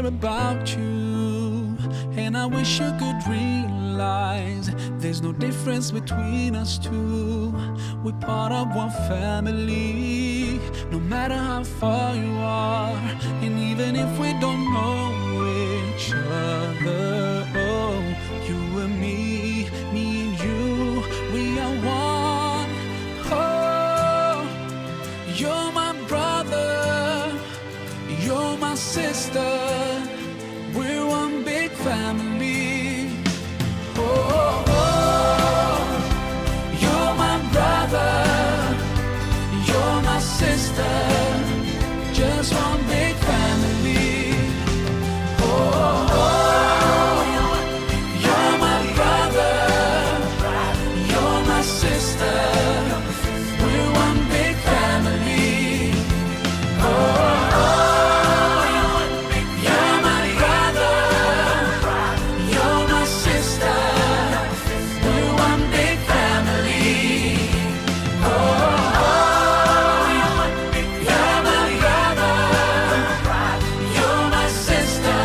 about you. And I wish you could realize there's no difference between us two. We're part of one family, no matter how far you are. And even if we don't know each other, oh, you and me and you, we are one. Oh, you're my brother, you're my sister, we're one big family. Oh, oh, you're my brother, you're my sister, just one big family. Oh, oh, you're my brother, you're my sister, we're one big family. Oh, oh, you're my brother, you're my sister, we're one big family. Oh, oh, you're my brother, you're my sister,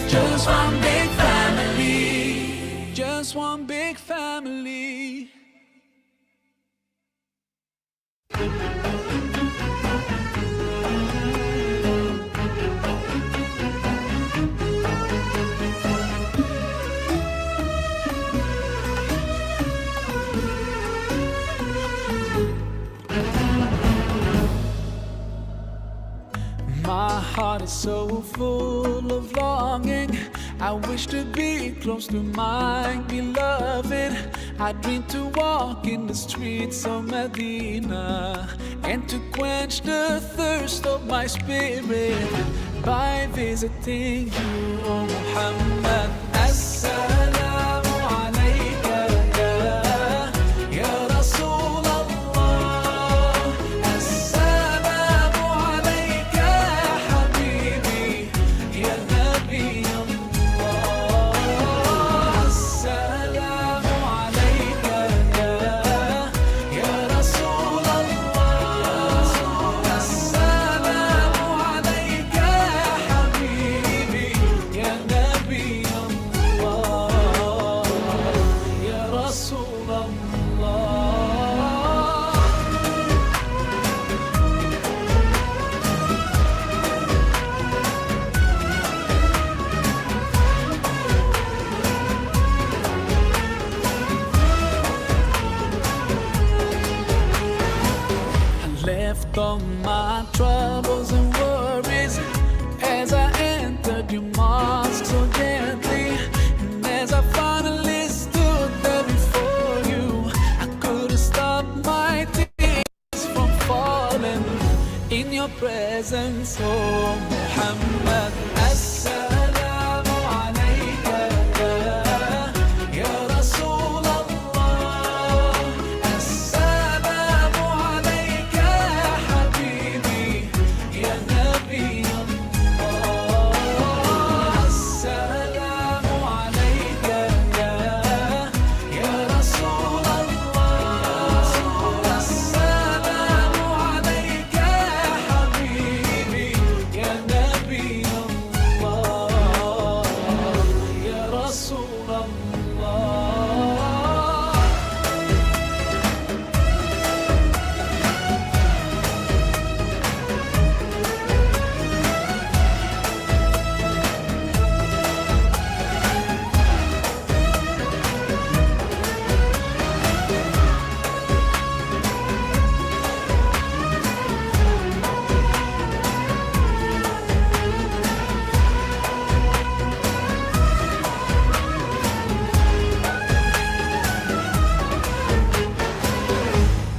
just one big family, just one big family. My heart is so full of longing. I wish to be close to my beloved. I dream to walk in the streets of Medina and to quench the thirst of my spirit by visiting you, O Muhammad. Assalamu alayka ya Rasul Allah. Assalamu alayka ya Habibi ya Nabi Allah. Assalamu alayka ya Rasul Allah. Assalamu alayka ya Habibi ya Nabi Allah, ya Rasul Allah. I left all my troubles and worries as I entered your mosque so gently. And as I finally stood there before you, I couldn't stop my tears from falling in your presence, oh Muhammad. Assalamu alayka ya Rasul Allah. Assalamu alayka ya Habibi ya Nabi Allah. Assalamu alayka ya Rasul Allah. Assalamu alayka ya Habibi ya Nabi Allah, ya Rasul Allah.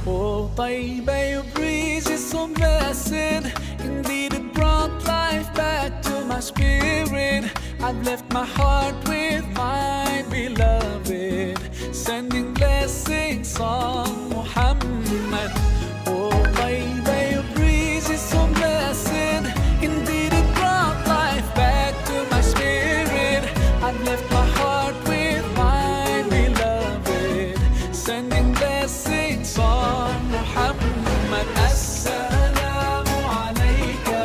Oh, Taiba, your breeze is so blessed. Indeed, it brought life back to my spirit. I've left my heart with my beloved, sending blessings on Muhammad. Oh, Taiba, your breeze is so blessed. Indeed, it brought life back to my spirit. I've left my heart with my beloved, sending blessings on Muhammad. Assalamu alayka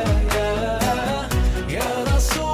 ya Rasul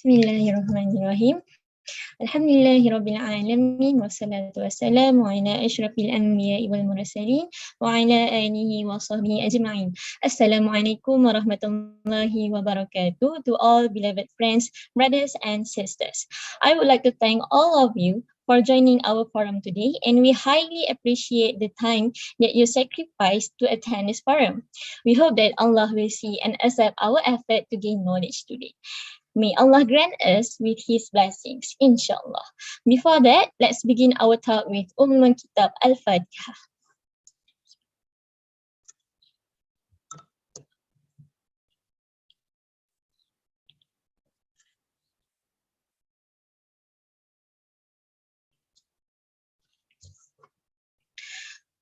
Bismillahirrahmanirrahim. Alhamdulillahi Rabbil Alamin wassalatu wassalamu ala ashrafil anbiya'i wal mursalin wa ala alihi wa sahbihi ajma'in. Assalamualaikum warahmatullahi wabarakatuh to all beloved friends, brothers and sisters. I would like to thank all of you for joining our forum today, and we highly appreciate the time that you sacrificed to attend this forum. We hope that Allah will see and accept our effort to gain knowledge today. May Allah grant us with His blessings, inshallah. Before that, let's begin our talk with Kitab Al-Fatiha.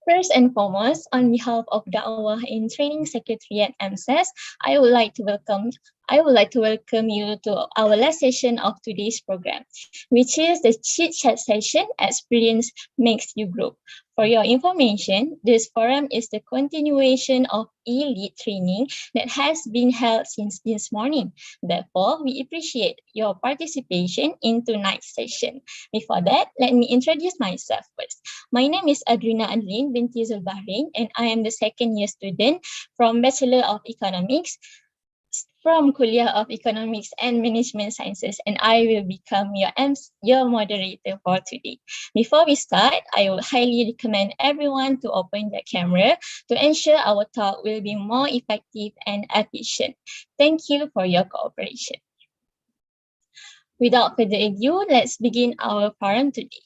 First and foremost, on behalf of Da'wah in Training Secretariat EMSS, I would like to welcome you to our last session of today's program, which is the Chit Chat session, Experience Makes You Grow. For your information, this forum is the continuation of E-LEAD training that has been held since this morning. Therefore, we appreciate your participation in tonight's session. Before that, let me introduce myself first. My name is Adrina Adlin binti Zulbahrain, and I am the second year student from Bachelor of Economics from Kuliah of Economics and Management Sciences, and I will become your moderator for today. Before we start, I would highly recommend everyone to open their camera to ensure our talk will be more effective and efficient. Thank you for your cooperation. Without further ado, let's begin our forum today.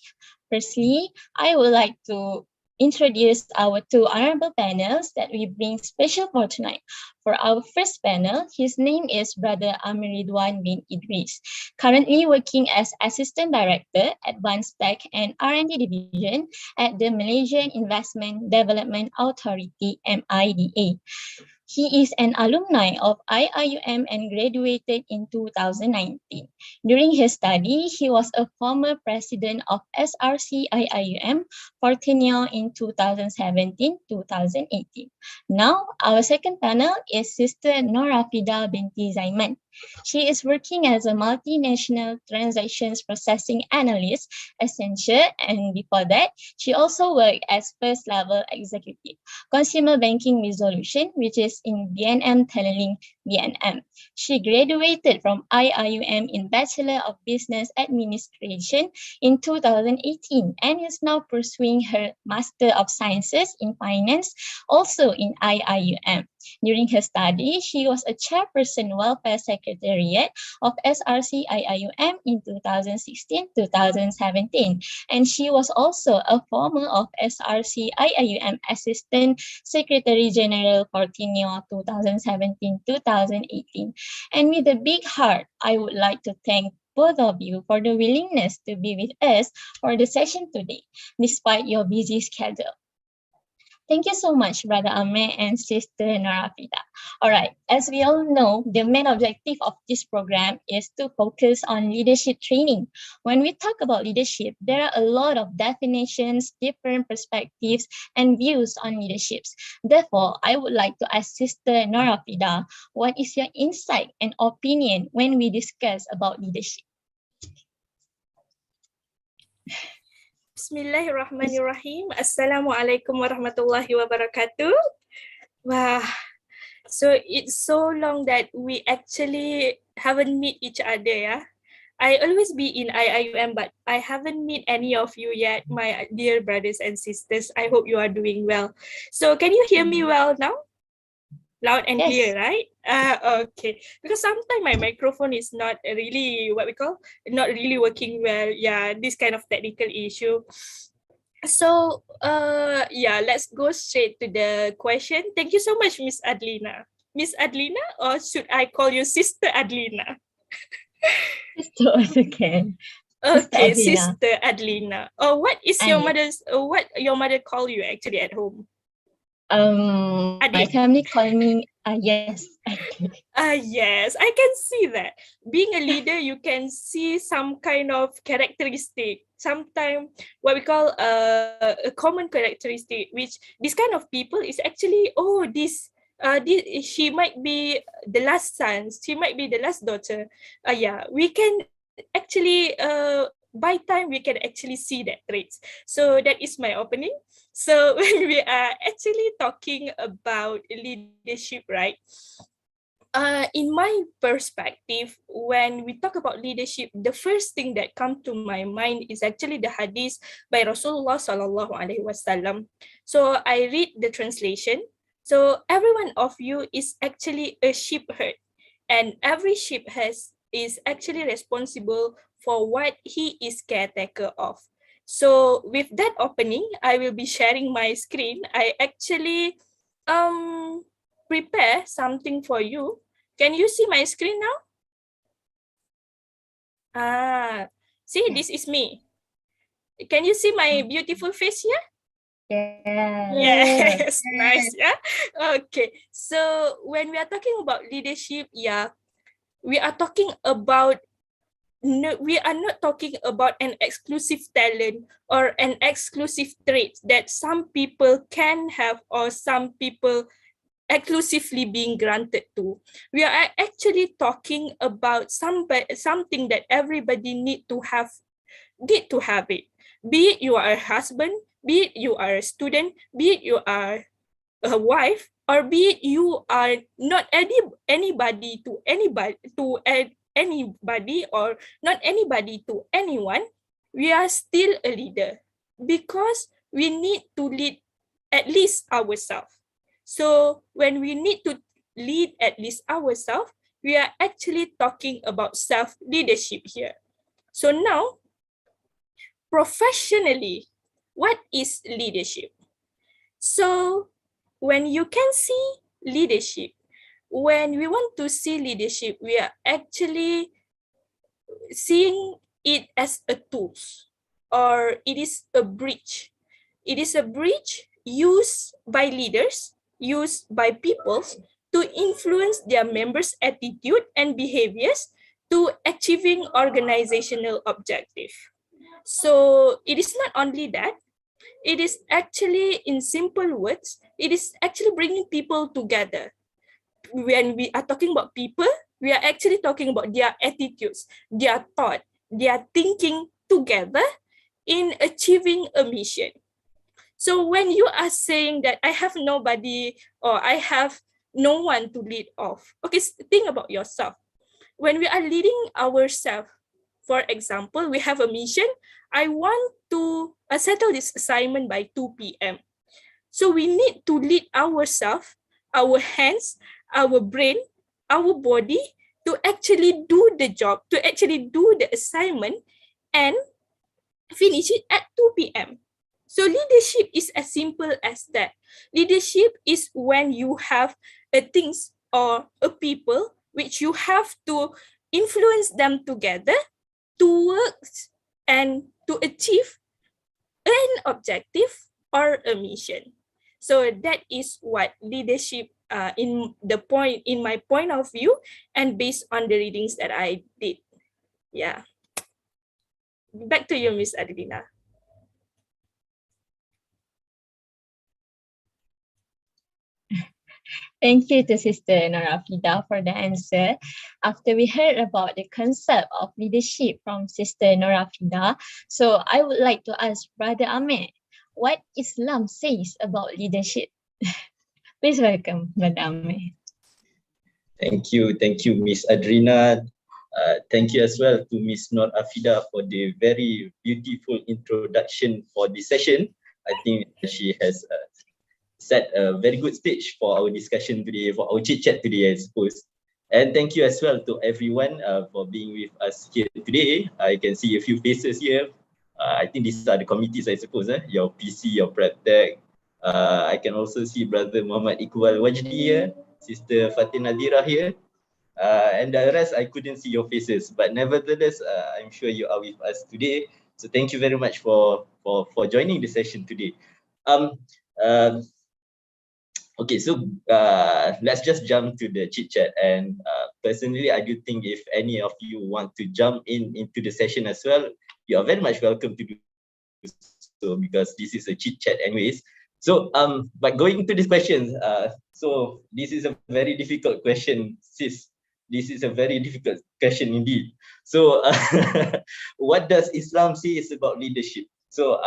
Firstly, I would like to introduce our two honorable panels that we bring special for tonight. For our first panel, his name is Brother Amir Ridwan bin Idris, currently working as Assistant Director, Advanced Tech and R&D Division at the Malaysian Investment Development Authority, MIDA. He is an alumni of IIUM and graduated in 2019. During his study, he was a former president of SRC IIUM for tenure in 2017-2018. Now, our second panel is Sister Nurafida binti Zaiman. She is working as a multinational transactions processing analyst, Accenture, and before that, she also worked as first level executive, consumer banking resolution, which is in DNM Teleling DNM. She graduated from IIUM in Bachelor of Business Administration in 2018 and is now pursuing her Master of Sciences in Finance, also in IIUM. During her study, she was a chairperson Welfare Secretariat of SRC IIUM in 2016-2017, and she was also a former of SRC IIUM Assistant Secretary General for tenure 2017-2018. And with a big heart, I would like to thank both of you for the willingness to be with us for the session today, despite your busy schedule. Thank you so much, Brother Amir and Sister Nurafida. All right, as we all know, the main objective of this program is to focus on leadership training. When we talk about leadership, there are a lot of definitions, different perspectives, and views on leaderships. Therefore, I would like to ask Sister Nurafida, what is your insight and opinion when we discuss about leadership? Bismillahirrahmanirrahim. Assalamualaikum warahmatullahi wabarakatuh. Wow. So it's so long that we actually haven't met each other, yeah. I always be in IIUM, but I haven't met any of you yet, my dear brothers and sisters. I hope you are doing well. So can you hear me well now? Loud and clear, right? Okay. Because sometimes my microphone is not really not really working well. Yeah, this kind of technical issue. So, yeah, let's go straight to the question. Thank you so much, Miss Adlina. Miss Adlina, or should I call you Sister Adlina? Sister also can. Okay, Sister Adlina. What is your mother's? What your mother call you actually at home? My family call me yes. Yes, I can see that. Being a leader, you can see some kind of characteristic. Sometimes what we call a common characteristic, which this kind of people is actually, oh, this She might be the last son, she might be the last daughter. Yeah, we can actually by time we can actually see that traits. So that is my opening. So when we are actually talking about leadership, right? In my perspective, when we talk about leadership, the first thing that comes to my mind is actually the hadith by Rasulullah Sallallahu Alaihi Wasallam. So I read the translation. So every one of you is actually a sheep herd, and every sheep is actually responsible for what he is caretaker of. So with that opening, I will be sharing my screen. I actually prepare something for you. Can you see my screen now? See, this is me. Can you see my beautiful face here? Yes, nice, yeah. Okay, so when we are talking about leadership, yeah, we are talking about, no, we are not talking about an exclusive talent or an exclusive trait that some people can have or some people exclusively being granted to. We are actually talking about something that everybody need to have it. Be it you are a husband, be it you are a student, be it you are a wife, or be it you are not anybody to anybody or not anybody to anyone. We are still a leader because we need to lead at least ourselves. So when we need to lead at least ourselves, we are actually talking about self-leadership here. So now, professionally, what is leadership? So when you can see leadership, when we want to see leadership, we are actually seeing it as a tool, or it is a bridge. It is a bridge used by leaders, used by peoples to influence their members' attitude and behaviors to achieving organizational objective. So it is not only that, it is actually, in simple words, it is actually bringing people together. When we are talking about people, we are actually talking about their attitudes, their thought, their thinking together in achieving a mission. So when you are saying that I have nobody or I have no one to lead off, okay, think about yourself. When we are leading ourselves, for example, we have a mission. I want to settle this assignment by 2 p.m. So we need to lead ourselves, our hands, our brain, our body to actually do the job, to actually do the assignment and finish it at 2 p.m. So leadership is as simple as that. Leadership is when you have things or a people which you have to influence them together to work and to achieve an objective or a mission. So that is what leadership in my point of view and based on the readings that I did. Yeah. Back to you, Miss Adelina. Thank you to Sister Nurafida for the answer. After we heard about the concept of leadership from Sister Nurafida, so I would like to ask Brother Amir, what Islam says about leadership? Please welcome, Brother Amir. Thank you, Miss Adrina. Thank you as well to Miss Nurafida for the very beautiful introduction for this session. I think she has set a very good stage for our discussion today, for our chit chat today, I suppose. And thank you as well to everyone for being with us here today. I can see a few faces here. I think these are the committees, I suppose. Your PC, your prep tech. I can also see Brother Muhammad Iqbal Wajdi here, Sister Fatin Nadira here. And the rest, I couldn't see your faces. But nevertheless, I'm sure you are with us today. So thank you very much for joining the session today. Okay, so let's just jump to the chit chat. And personally, I do think if any of you want to jump into the session as well, you are very much welcome to do so because this is a chit chat anyways. So but going to this question, so this is a very difficult question, sis. This is a very difficult question indeed. So what does Islam say is about leadership? So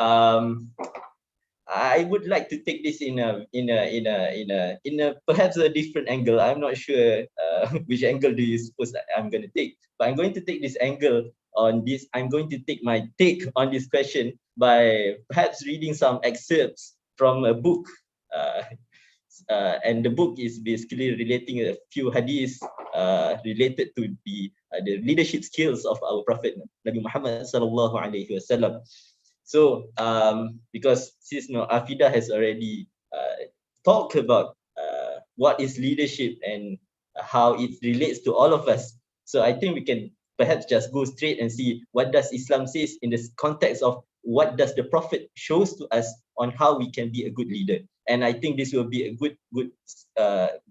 I would like to take this in a perhaps a different angle. I'm not sure which angle do you suppose that I'm going to take, but I'm going to take this angle on this. I'm going to take my take on this question by perhaps reading some excerpts from a book, and the book is basically relating a few hadiths related to the leadership skills of our Prophet Nabi Muhammad sallallahu alaihi wasallam. So because Sis Nurafida has already talked about what is leadership and how it relates to all of us, so I think we can perhaps just go straight and see what does Islam says in this context of what does the Prophet shows to us on how we can be a good leader. And I think this will be a good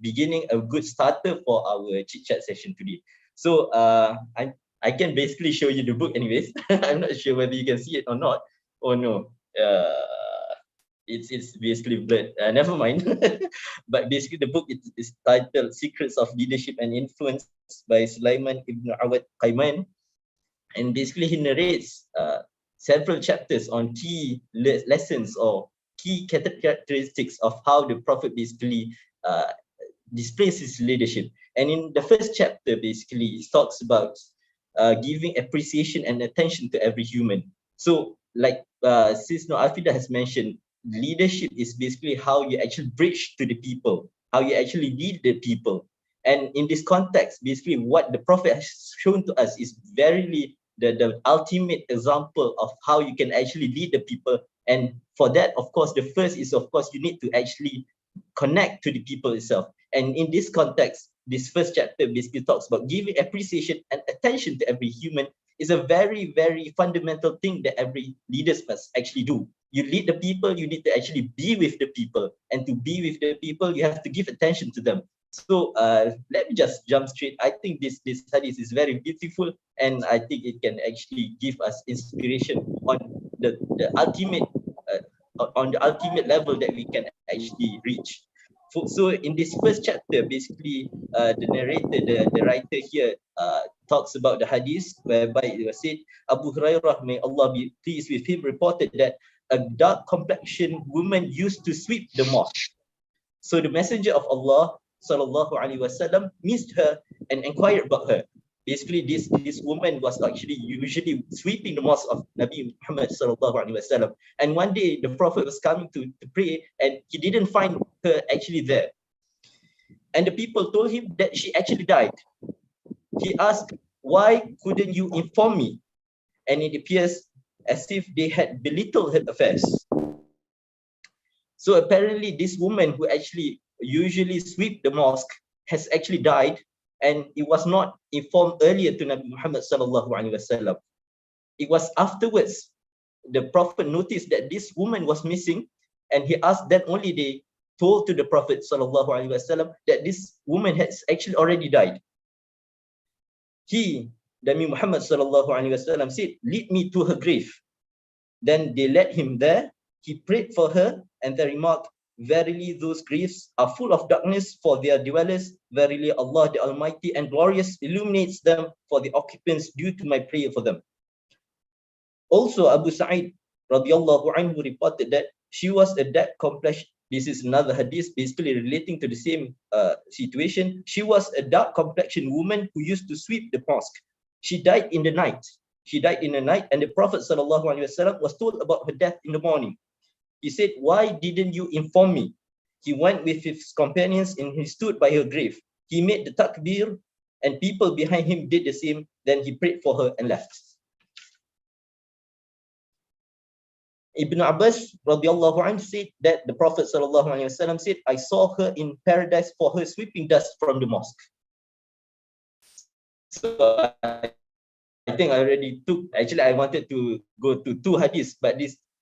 beginning, a good starter for our chit chat session today. So I can basically show you the book anyways. I'm not sure whether you can see it or not. Oh no, it's basically blurred. Never mind. But basically the book is titled Secrets of Leadership and Influence by Sulaiman Ibn Awad Qayman. And basically he narrates several chapters on key lessons or key characteristics of how the Prophet basically displays his leadership. And in the first chapter, basically, it talks about giving appreciation and attention to every human. So like Sis Nurafida has mentioned, leadership is basically how you actually bridge to the people, how you actually lead the people. And in this context, basically what the Prophet has shown to us is verily the ultimate example of how you can actually lead the people. And for that, of course, the first is, of course, you need to actually connect to the people itself. And in this context, this first chapter basically talks about giving appreciation and attention to every human is a very, very fundamental thing that every leader must actually do. You lead the people, you need to actually be with the people. And to be with the people, you have to give attention to them. So let me just jump straight. I think this hadith is very beautiful, and I think it can actually give us inspiration on the ultimate level that we can actually reach. So in this first chapter, basically the narrator, the writer here talks about the hadith whereby it was said, Abu Hurairah, may Allah be pleased with him, reported that a dark complexioned woman used to sweep the mosque. So the Messenger of Allah sallallahu alaihi wasallam missed her and inquired about her. Basically, this woman was actually usually sweeping the mosque of Nabi Muhammad sallallahu alaihi wasallam. And one day the Prophet was coming to pray, and he didn't find her actually there. And the people told him that she actually died. He asked, "Why couldn't you inform me?" And it appears as if they had belittled her affairs. So apparently, this woman who actually usually sweep the mosque has actually died, and it was not informed earlier to Nabi Muhammad sallallahu alaihi wasallam. It was afterwards the Prophet noticed that this woman was missing, and he asked, then only they told to the Prophet sallallahu alaihi wasallam that this woman has actually already died. Nabi Muhammad sallallahu alaihi wasallam said, "Lead me to her grave." Then they led him there. He prayed for her, and they remarked, "Verily those graves are full of darkness for their dwellers. Verily Allah the Almighty and Glorious illuminates them for the occupants due to my prayer for them." Also, Abu Sa'id radiyallahu anhu reported that she was a dark complexion. This is another hadith basically relating to the same situation. She was a dark complexioned woman who used to sweep the mosque. She died in the night. And the Prophet sallallahu alaihi wasallam was told about her death in the morning. He said, "Why didn't you inform me?" He went with his companions and he stood by her grave. He made the takbir, and people behind him did the same. Then he prayed for her and left. Ibn Abbas radiyallahu anhu said that the Prophet sallallahu alaihi wasallam said, "I saw her in paradise for her sweeping dust from the mosque." So I think I already I wanted to go to two hadiths, but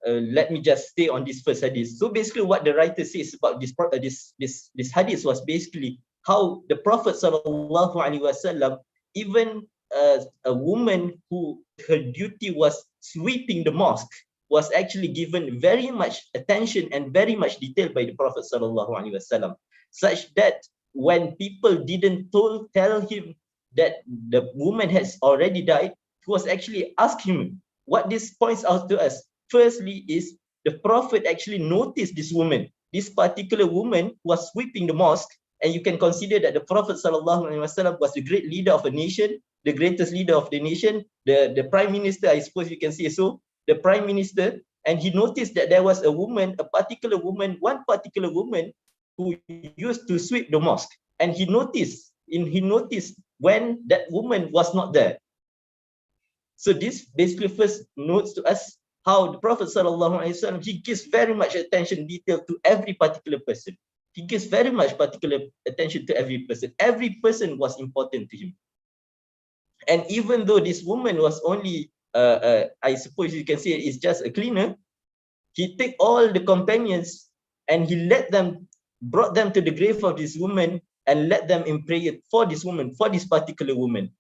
let me just stay on this first hadith. So basically what the writer says about this hadith was basically how the Prophet sallallahu alaihi wasallam, even a woman who her duty was sweeping the mosque, was actually given very much attention and very much detail by the Prophet sallallahu alaihi wasallam, such that when people didn't tell him that the woman has already died, he was actually asking him. What this points out to us, firstly, is the Prophet actually noticed this woman. This particular woman was sweeping the mosque, and you can consider that the Prophet sallallahu alaihi wasallam was the great leader of a nation, the greatest leader of the nation, the prime minister, I suppose you can say so, the prime minister, and he noticed that there was a woman, one particular woman who used to sweep the mosque, and he noticed when that woman was not there. So this basically first notes to us how the Prophet sallallahu alaihi wasallam, he gives very much attention detail to every particular person. He gives very much particular attention to every person. Every person was important to him. And even though this woman was only, I suppose you can say is just a cleaner, he took all the companions and he brought them to the grave of this woman and led them in prayer for this woman, for this particular woman,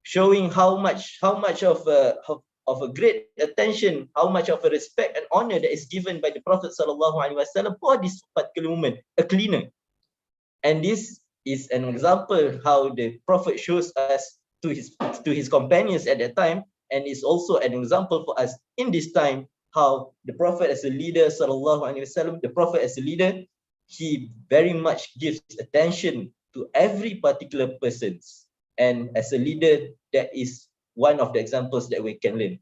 showing how much of a great attention, how much of a respect and honor that is given by the Prophet sallallahu alaihi wasallam for this particular woman, a cleaner. And this is an example how the Prophet shows us to his companions at that time, and is also an example for us in this time how the Prophet as a leader sallallahu alaihi wasallam, the Prophet as a leader, he very much gives attention to every particular persons. And as a leader, that is one of the examples that we can learn.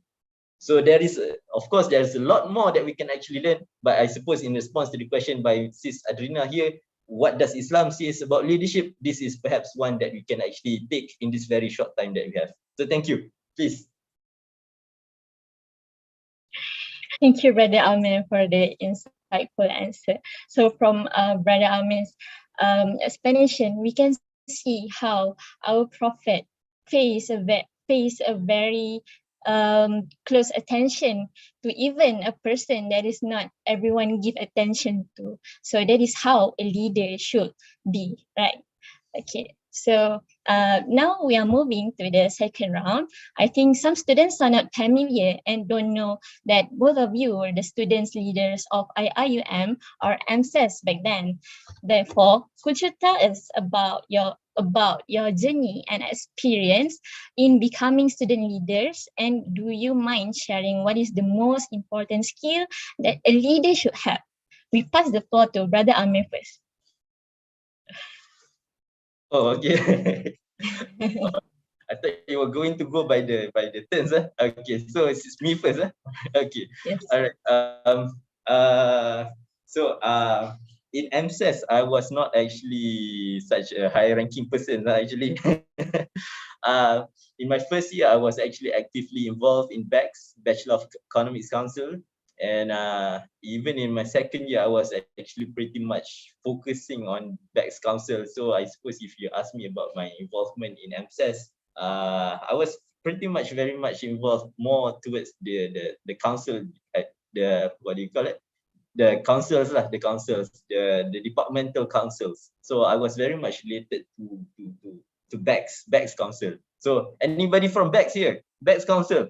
So there is, of course, there is a lot more that we can actually learn. But I suppose in response to the question by Sis Adrina here, what does Islam say about leadership? This is perhaps one that we can actually take in this very short time that we have. So thank you. Please. Thank you, Brother Amir, for the insightful answer. So from Brother Amir's explanation, we can see how our Prophet pays a very close attention to even a person that is not everyone give attention to. So that is how a leader should be, right? Okay. So now we are moving to the second round. I think some students are not familiar and don't know that both of you were the students leaders of IIUM or EMSS back then. Therefore, could you tell us about your journey and experience in becoming student leaders? And do you mind sharing what is the most important skill that a leader should have? We pass the floor to Brother Amir first. Oh, okay. I thought you were going to go by the turns. Okay, so it's me first. Okay. Yes. All right. So in EMSS, I was not actually such a high-ranking person. Actually, in my first year, I was actually actively involved in BECS, Bachelor of Economics Council. And even in my second year, I was actually pretty much focusing on BECS Council. So I suppose if you ask me about my involvement in EMSS, I was pretty much very much involved more towards the council, the what do you call it? The councils, the departmental councils. So I was very much related to BECS Council. So anybody from BECS here? BECS Council.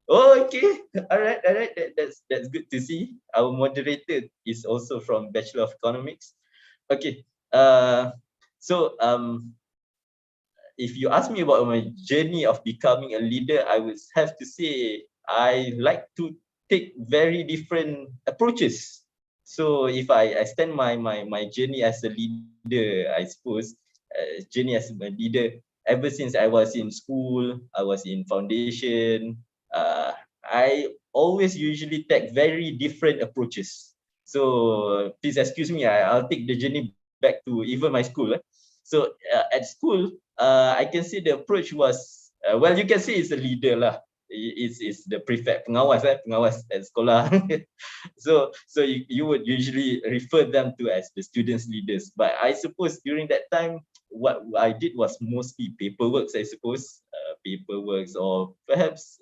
Oh, okay. All right. That's good to see. Our moderator is also from Bachelor of Economics. Okay. So if you ask me about my journey of becoming a leader, I would have to say I like to take very different approaches. So if I stand my journey as a leader, I suppose journey as a leader ever since I was in school, I was in foundation. I always usually take very different approaches. So please excuse me, I'll take the journey back to even my school. So at school, I can see the approach was, well, you can say it's a leader lah. It's the prefect, pengawas at sekolah. So you would usually refer them to as the students leaders. But I suppose during that time, what I did was mostly paperwork, I suppose, paperwork or perhaps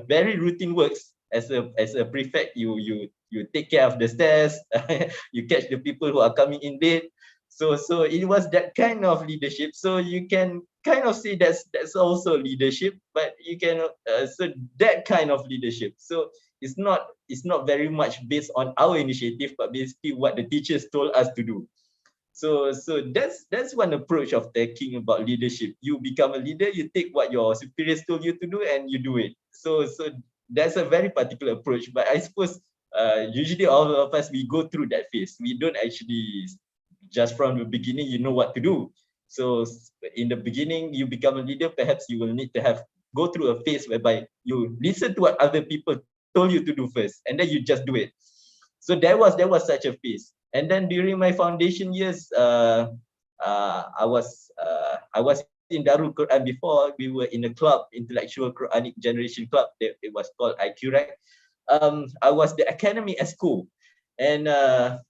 very routine works. As a prefect, you take care of the stairs, you catch the people who are coming in late. So it was that kind of leadership. So you can kind of see that's also leadership, but you can so that kind of leadership. So it's not very much based on our initiative, but basically what the teachers told us to do. So that's one approach of thinking about leadership. You become a leader, you take what your superiors told you to do and you do it. So that's a very particular approach. But I suppose usually all of us, we go through that phase. We don't actually just from the beginning you know what to do. So in the beginning you become a leader, perhaps you will need to go through a phase whereby you listen to what other people told you to do first, and then you just do it. So there was such a phase. And then during my foundation years, I was in Darul Quran before. We were in a club, Intellectual Quranic Generation Club. It was called IQRAC. I was the academy ESCO, and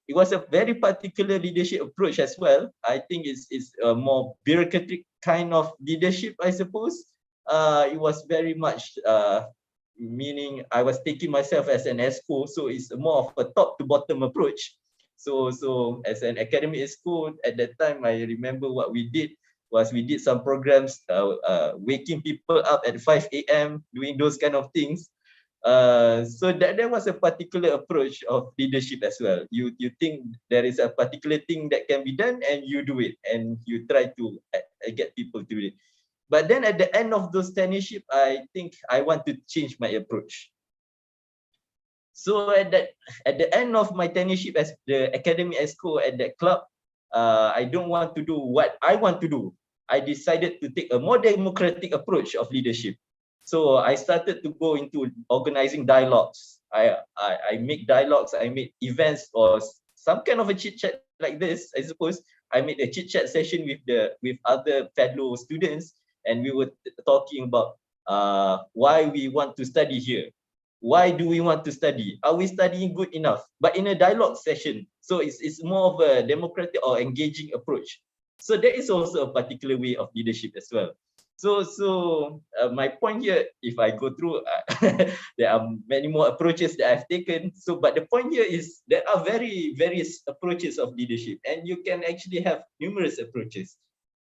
it was a very particular leadership approach as well. I think it's a more bureaucratic kind of leadership, I suppose. It was very much meaning I was taking myself as an ESCO, so it's more of a top to bottom approach. So as an academic ESCO at that time, I remember what we did was we did some programs, waking people up at 5 a.m., doing those kind of things. So that was a particular approach of leadership as well. You think there is a particular thing that can be done and you do it, and you try to get people to do it. But then at the end of those tenureship, I think I want to change my approach. So at the end of my tenureship as the academic ESCO at that club, I don't want to do what I want to do. I decided to take a more democratic approach of leadership. So I started to go into organizing dialogues. I make dialogues, I make events or some kind of a chit chat like this. I suppose I made a chit chat session with other fellow students, and we were talking about why we want to study here. Why do we want to study? Are we studying good enough? But in a dialogue session, so it's more of a democratic or engaging approach. So that is also a particular way of leadership as well. So my point here, if I go through, there are many more approaches that I've taken. So, but the point here is there are various approaches of leadership, and you can actually have numerous approaches.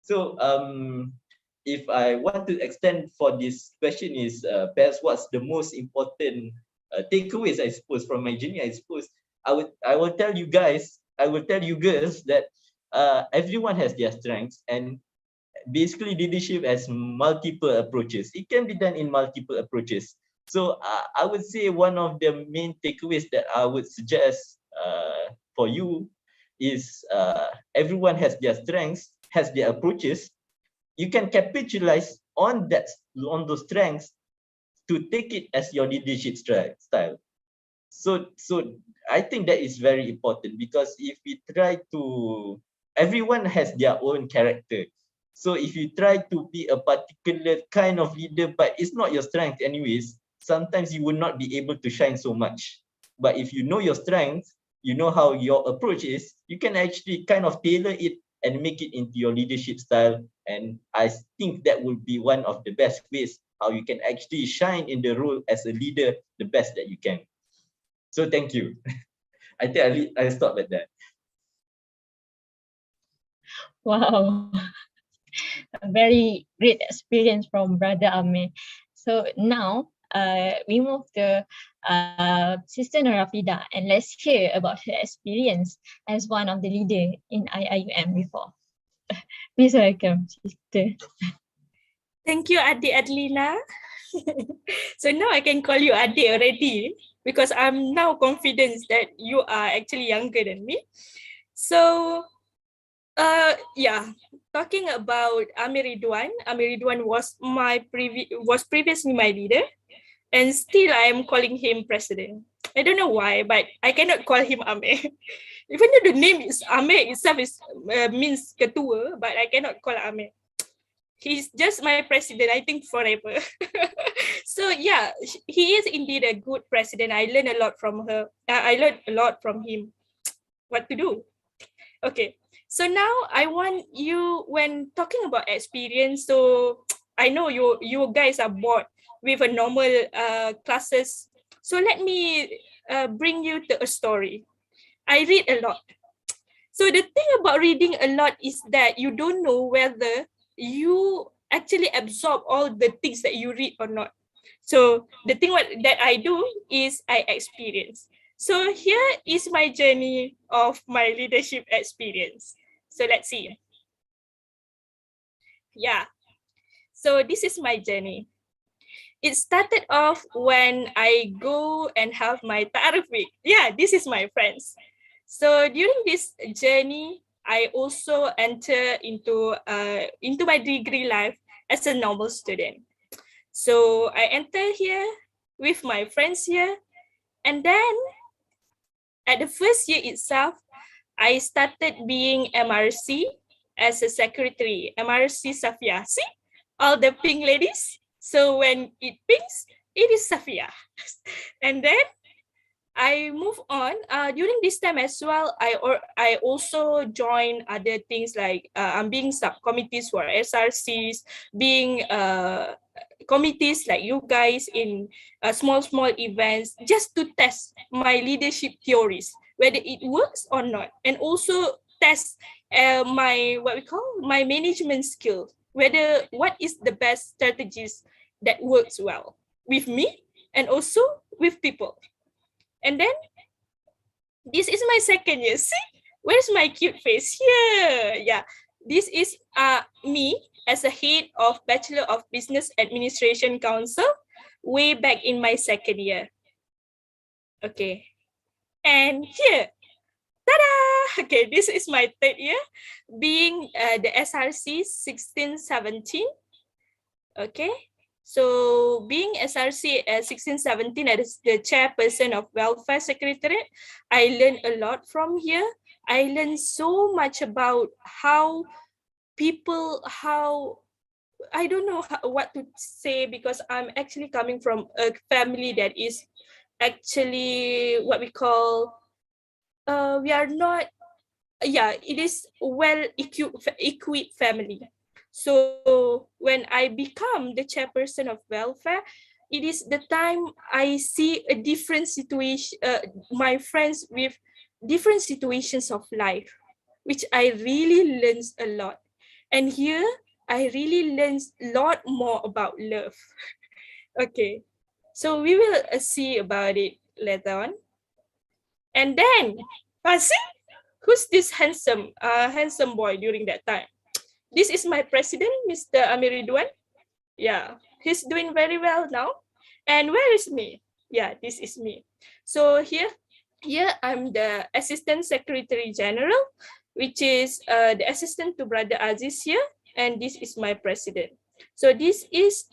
So, if I want to extend for this question is perhaps what's the most important takeaways, I suppose, from my journey. I suppose I will tell you guys, I will tell you girls that everyone has their strengths, and basically leadership has multiple approaches. It can be done in multiple approaches. So I would say one of the main takeaways that I would suggest for you is everyone has their strengths, has their approaches. You can capitalize on those strengths to take it as your leadership style. So I think that is very important, because if we try to, everyone has their own character. So if you try to be a particular kind of leader, but it's not your strength anyways, sometimes you will not be able to shine so much. But if you know your strengths, you know how your approach is, you can actually kind of tailor it and make it into your leadership style. And I think that will be one of the best ways how you can actually shine in the role as a leader the best that you can. So thank you. I think I'll stop at that. Wow, a very great experience from Brother Amir. So now we move to Sister Nurafida, and let's hear about her experience as one of the leader in IIUM before. Please welcome, Sister. Thank you, Adik Adlina. So now I can call you Adik already, because I'm now confident that you are actually younger than me. So yeah, talking about Amir Ridwan. Amir Ridwan was previously my leader, and still I am calling him president. I don't know why, but I cannot call him Amir. Even though the name is Amir itself means ketua, but I cannot call Amir. He's just my president, I think, forever. So yeah, he is indeed a good president. I learned a lot from her. I learned a lot from him. What to do? Okay. So now I want you, when talking about experience, so I know you guys are bored with a normal classes. So let me bring you to a story. I read a lot. So the thing about reading a lot is that you don't know whether you actually absorb all the things that you read or not. So the thing that I do is I experience. So here is my journey of my leadership experience. So let's see. Yeah. So this is my journey. It started off when I go and have my ta'aruf week. Yeah, this is my friends. So during this journey, I also enter into my degree life as a normal student. So I enter here with my friends here, and then at the first year itself, I started being MRC as a secretary, MRC Safia. See, all the pink ladies. So when it pinks, it is Safia. And then I move on. During this time as well, I also join other things like I'm being subcommittees for SRCs, being committees like you guys in small events, just to test my leadership theories, whether it works or not, and also test my my management skills, whether what is the best strategies that works well with me and also with people. And then this is my second year. See, where's my cute face? Here. Yeah, this is me as a head of Bachelor of Business Administration Council way back in my second year. Okay, and here, ta-da! Okay, this is my third year, being the SRC 16-17. Okay, so being SRC 16-17 as the chairperson of Welfare Secretariat, I learned a lot from here. I learned so much about how people, I don't know what to say, because I'm actually coming from a family that is actually what we call, we are not, yeah, it is well equipped family. So when I become the chairperson of welfare, it is the time I see a different situation, my friends with different situations of life, which I really learned a lot. And here, I really learned a lot more about love. Okay, so we will see about it later on. And then, see, who's this handsome boy during that time? This is my president, Mr. Amir Ridwan. Yeah, he's doing very well now. And where is me? Yeah, this is me. So here I'm the Assistant Secretary General, which is the assistant to Brother Aziz here. And this is my president. So this is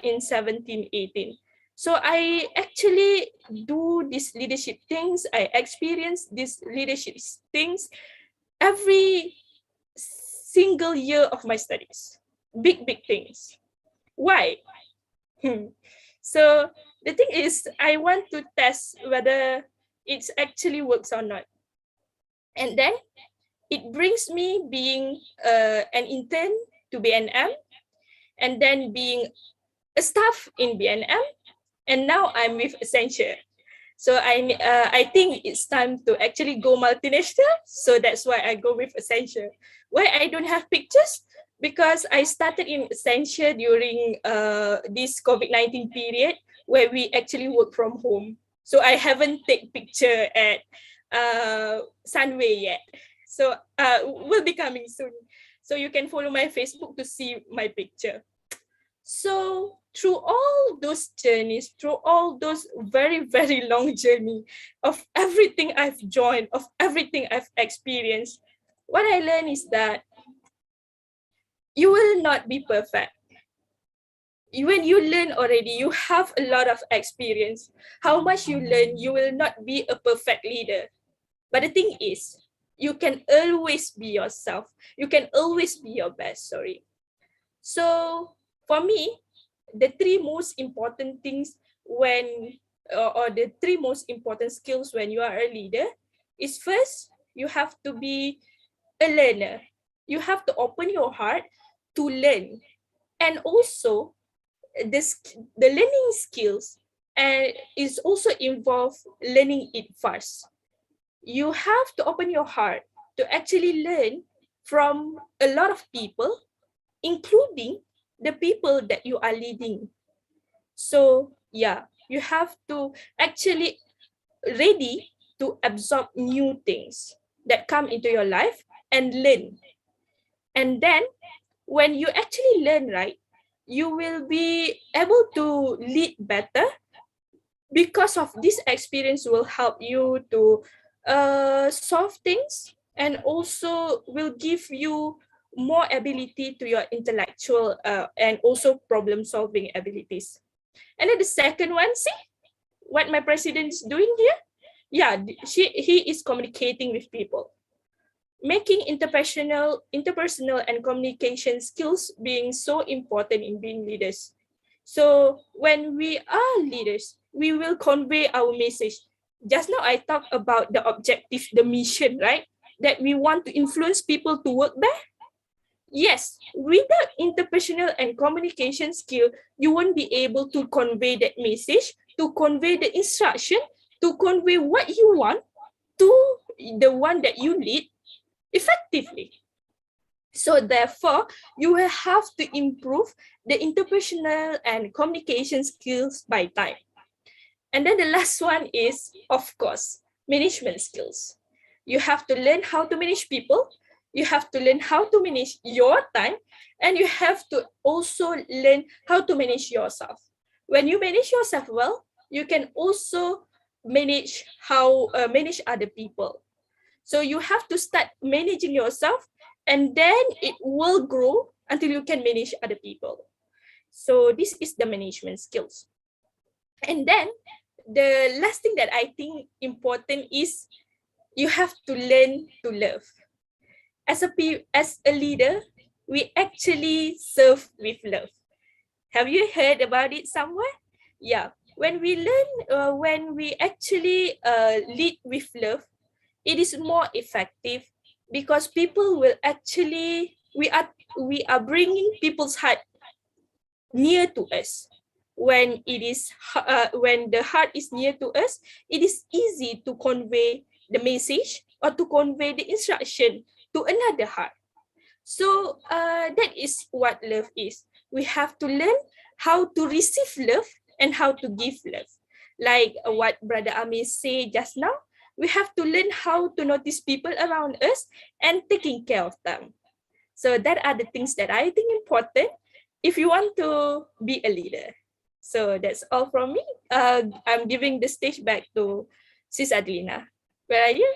in 17-18. So I actually do these leadership things. I experience these leadership things every single year of my studies. Big things. Why? So the thing is, I want to test whether it actually works or not. And then it brings me being an intern to BNM, and then being a staff in BNM, and now I'm with Accenture. So I think it's time to actually go multinational. So that's why I go with Accenture. Why I don't have pictures? Because I started in Accenture during this COVID-19 period where we actually work from home. So I haven't taken picture at Sunway yet. So will be coming soon. So you can follow my Facebook to see my picture. So through all those journeys, through all those very long journey of everything I've joined, of everything I've experienced, what I learned is that you will not be perfect. When you learn already, you have a lot of experience. How much you learn, you will not be a perfect leader. But the thing is, you can always be yourself. You can always be your best, So for me, the three most important things when, or the three most important skills when you are a leader is, first, you have to be a learner. You have to open your heart to learn. And also, the learning skills is also involved learning it fast. You have to open your heart to actually learn from a lot of people, including the people that you are leading. So yeah, you have to actually ready to absorb new things that come into your life and learn. And then when you actually learn, right, you will be able to lead better, because of this experience will help you to solve things, and also will give you more ability to your intellectual and also problem solving abilities. And then the second one, see what my president is doing here? Yeah, he is communicating with people, making interpersonal and communication skills being so important in being leaders. So when we are leaders, we will convey our message. Just now I talked about the objective, the mission, right? That we want to influence people to work there. Yes, without interpersonal and communication skill, you won't be able to convey that message, to convey the instruction, to convey what you want to the one that you lead effectively. So therefore, you will have to improve the interpersonal and communication skills by time. And then the last one is, of course, management skills. You have to learn how to manage people, you have to learn how to manage your time, and you have to also learn how to manage yourself. When you manage yourself well, you can also manage manage other people. So you have to start managing yourself, and then it will grow until you can manage other people. So this is the management skills. And then the last thing that I think important is you have to learn to love. As a leader, we actually serve with love. Have you heard about it somewhere? Yeah. When we learn, when we actually lead with love, it is more effective, because people will actually, we are bringing people's heart near to us. When when the heart is near to us, it is easy to convey the message or to convey the instruction to another heart. So that is what love is. We have to learn how to receive love and how to give love. Like what Brother Amir said just now, we have to learn how to notice people around us and taking care of them. So that are the things that I think important if you want to be a leader. So that's all from me. I'm giving the stage back to Sis Adlina. Where are you?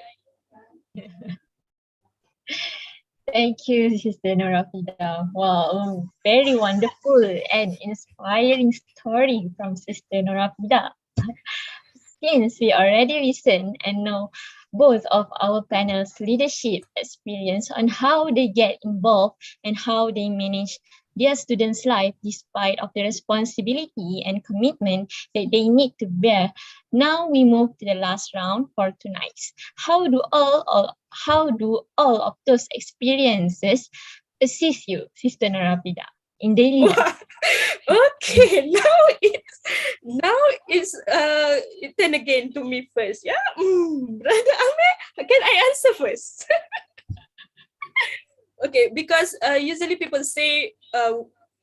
Thank you, Sister Nurafida. Wow, very wonderful and inspiring story from Sister Nurafida. Since we already listened and know both of our panel's leadership experience on how they get involved and how they manage their students' life despite of the responsibility and commitment that they need to bear. Now we move to the last round for tonight. How do all of those experiences assist you, Sister Nurafida, in daily life? Okay, now it's turn again to me first. Yeah, Brother Amir, can I answer first? Okay, because usually people say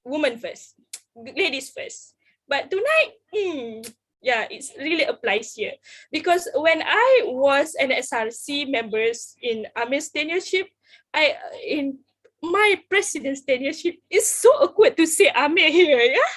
woman first, ladies first. But tonight, yeah, it really applies here. Because when I was an SRC members in Amir's tenureship, in my president's tenureship, is so awkward to say Amir here, yeah?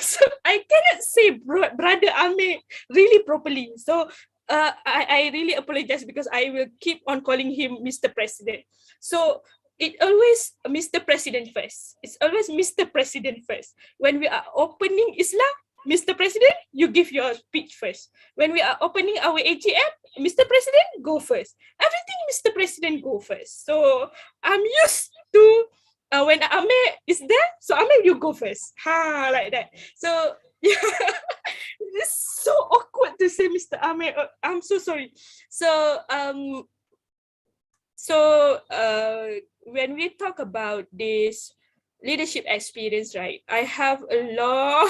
So I cannot say Brother Amir really properly. So I really apologize, because I will keep on calling him Mr. President. So it always Mr. President first. It's always Mr. President first. When we are opening Islam, Mr. President, you give your speech first. When we are opening our AGM, Mr. President, go first. Everything Mr. President go first. So I'm used to when Amir is there, so Amir, you go first. Like that. So yeah, it's so awkward to say Mr. Amir. I'm so sorry. So when we talk about this leadership experience, right, I have a long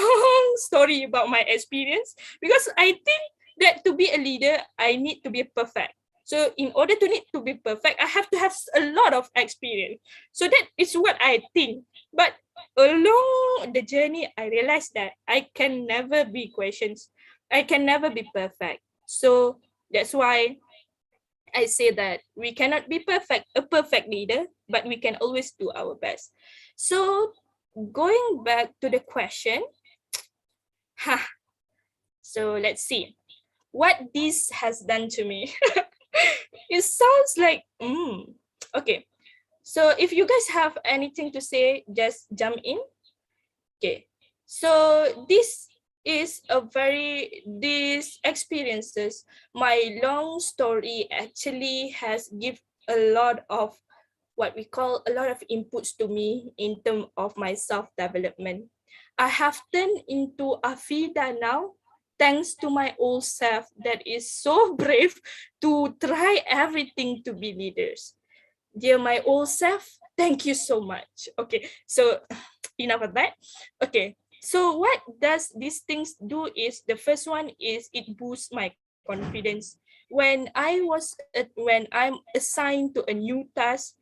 story about my experience, because I think that to be a leader, I need to be perfect. So in order to need to be perfect, I have to have a lot of experience. So that is what I think. But along the journey, I realized that I can never be questions. I can never be perfect. So that's why I say that we cannot be a perfect leader, but we can always do our best. So going back to the question, so let's see what this has done to me. It sounds like, okay. So if you guys have anything to say, just jump in. Okay. So these experiences, my long story actually has give a lot of what we call a lot of inputs to me in terms of my self-development. I have turned into Afida now, thanks to my old self that is so brave to try everything to be leaders. Dear my old self, thank you so much. Okay, so enough of that. Okay, so what does these things do is, the first one is it boosts my confidence. When I'm assigned to a new task,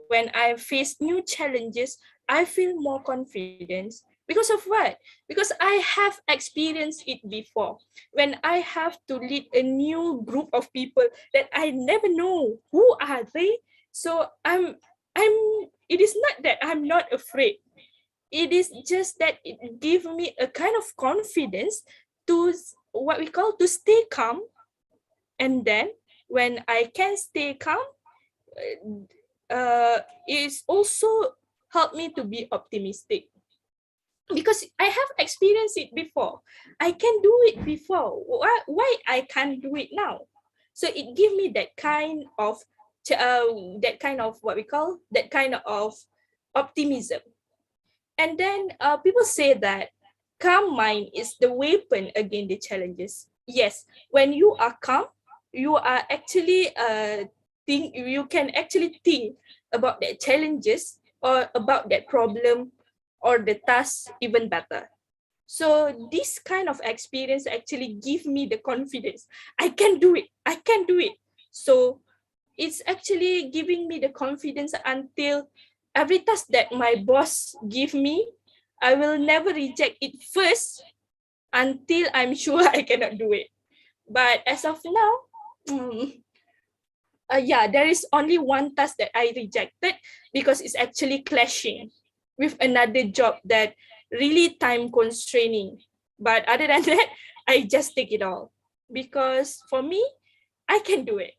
when I face new challenges, I feel more confidence. Because of what? Because I have experienced it before. When I have to lead a new group of people that I never know who are they, so it is not that I'm not afraid. It is just that it gives me a kind of confidence to what we call to stay calm. And then when I can stay calm, it's also helped me to be optimistic. Because I have experienced it before. I can do it before. Why I can't do it now? So it gives me that kind of what we call that kind of optimism. And then people say that calm mind is the weapon against the challenges. Yes, when you are calm, you are actually you can actually think about the challenges or about that problem or the task even better. So this kind of experience actually give me the confidence. I can do it. I can do it. So it's actually giving me the confidence until every task that my boss give me, I will never reject it first until I'm sure I cannot do it. But as of now, there is only one task that I rejected because it's actually clashing with another job that really time constraining. But other than that, I just take it all because for me, I can do it.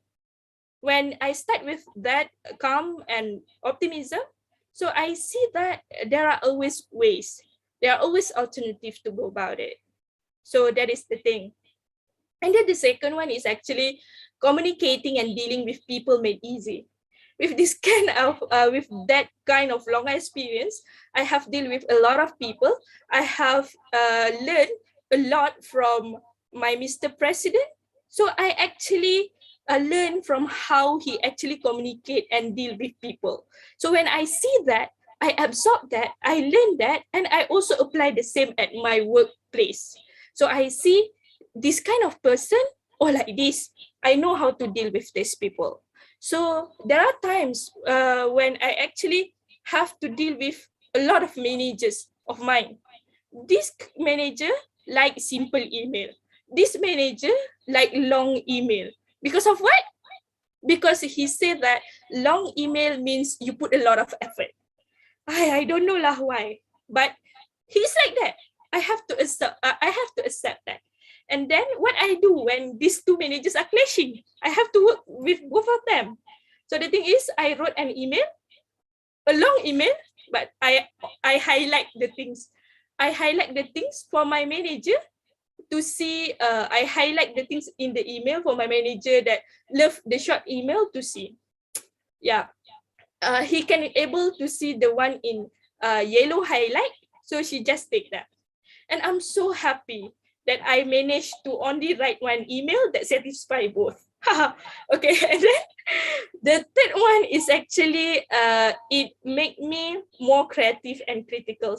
When I start with that calm and optimism, so I see that there are always ways, there are always alternatives to go about it. So that is the thing. And then the second one is actually communicating and dealing with people made easy. With this kind of with that kind of long experience, I have dealt with a lot of people. I have learned a lot from my Mr. President. So I actually learn from how he actually communicate and deal with people. So when I see that, I absorb that, I learn that, and I also apply the same at my workplace. So I see this kind of person, or like this, I know how to deal with these people. So there are times when I actually have to deal with a lot of managers of mine. This manager like simple email. This manager like long email. Because of what? Because he said that long email means you put a lot of effort. I don't know lah why, but he's like that. I have to accept that. And then what I do when these two managers are clashing, I have to work with both of them. So the thing is, I wrote an email, a long email, but I highlight the things. I highlight the things for my manager to see. I highlight the things in the email for my manager that love the short email to see. Yeah, he can able to see the one in yellow highlight. So she just take that. And I'm so happy that I managed to only write one email that satisfies both. Okay, and then the third one is actually it make me more creative and critical,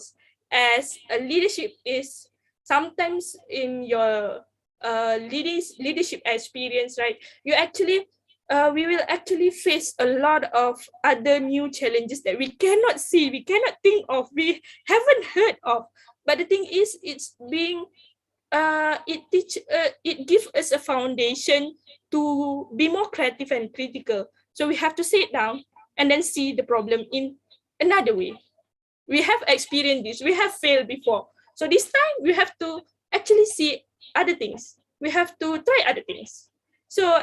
as a leadership is sometimes in your leadership experience, right? You actually we will actually face a lot of other new challenges that we cannot see, we cannot think of, we haven't heard of. But the thing is, it's being it gives us a foundation to be more creative and critical. So we have to sit down and then see the problem in another way. We have experienced this, we have failed before. So this time we have to actually see other things. We have to try other things. So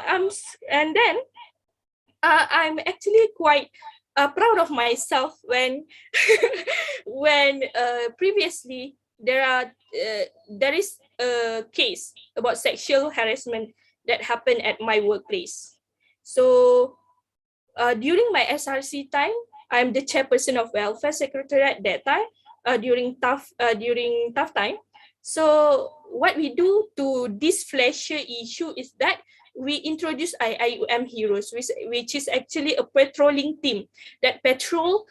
and then I'm actually quite proud of myself when when previously there is a case about sexual harassment that happened at my workplace. So during my SRC time, I'm the chairperson of Welfare Secretariat that time during tough time. So what we do to this flasher issue is that we introduce IIUM Heroes, which is actually a patrolling team that patrol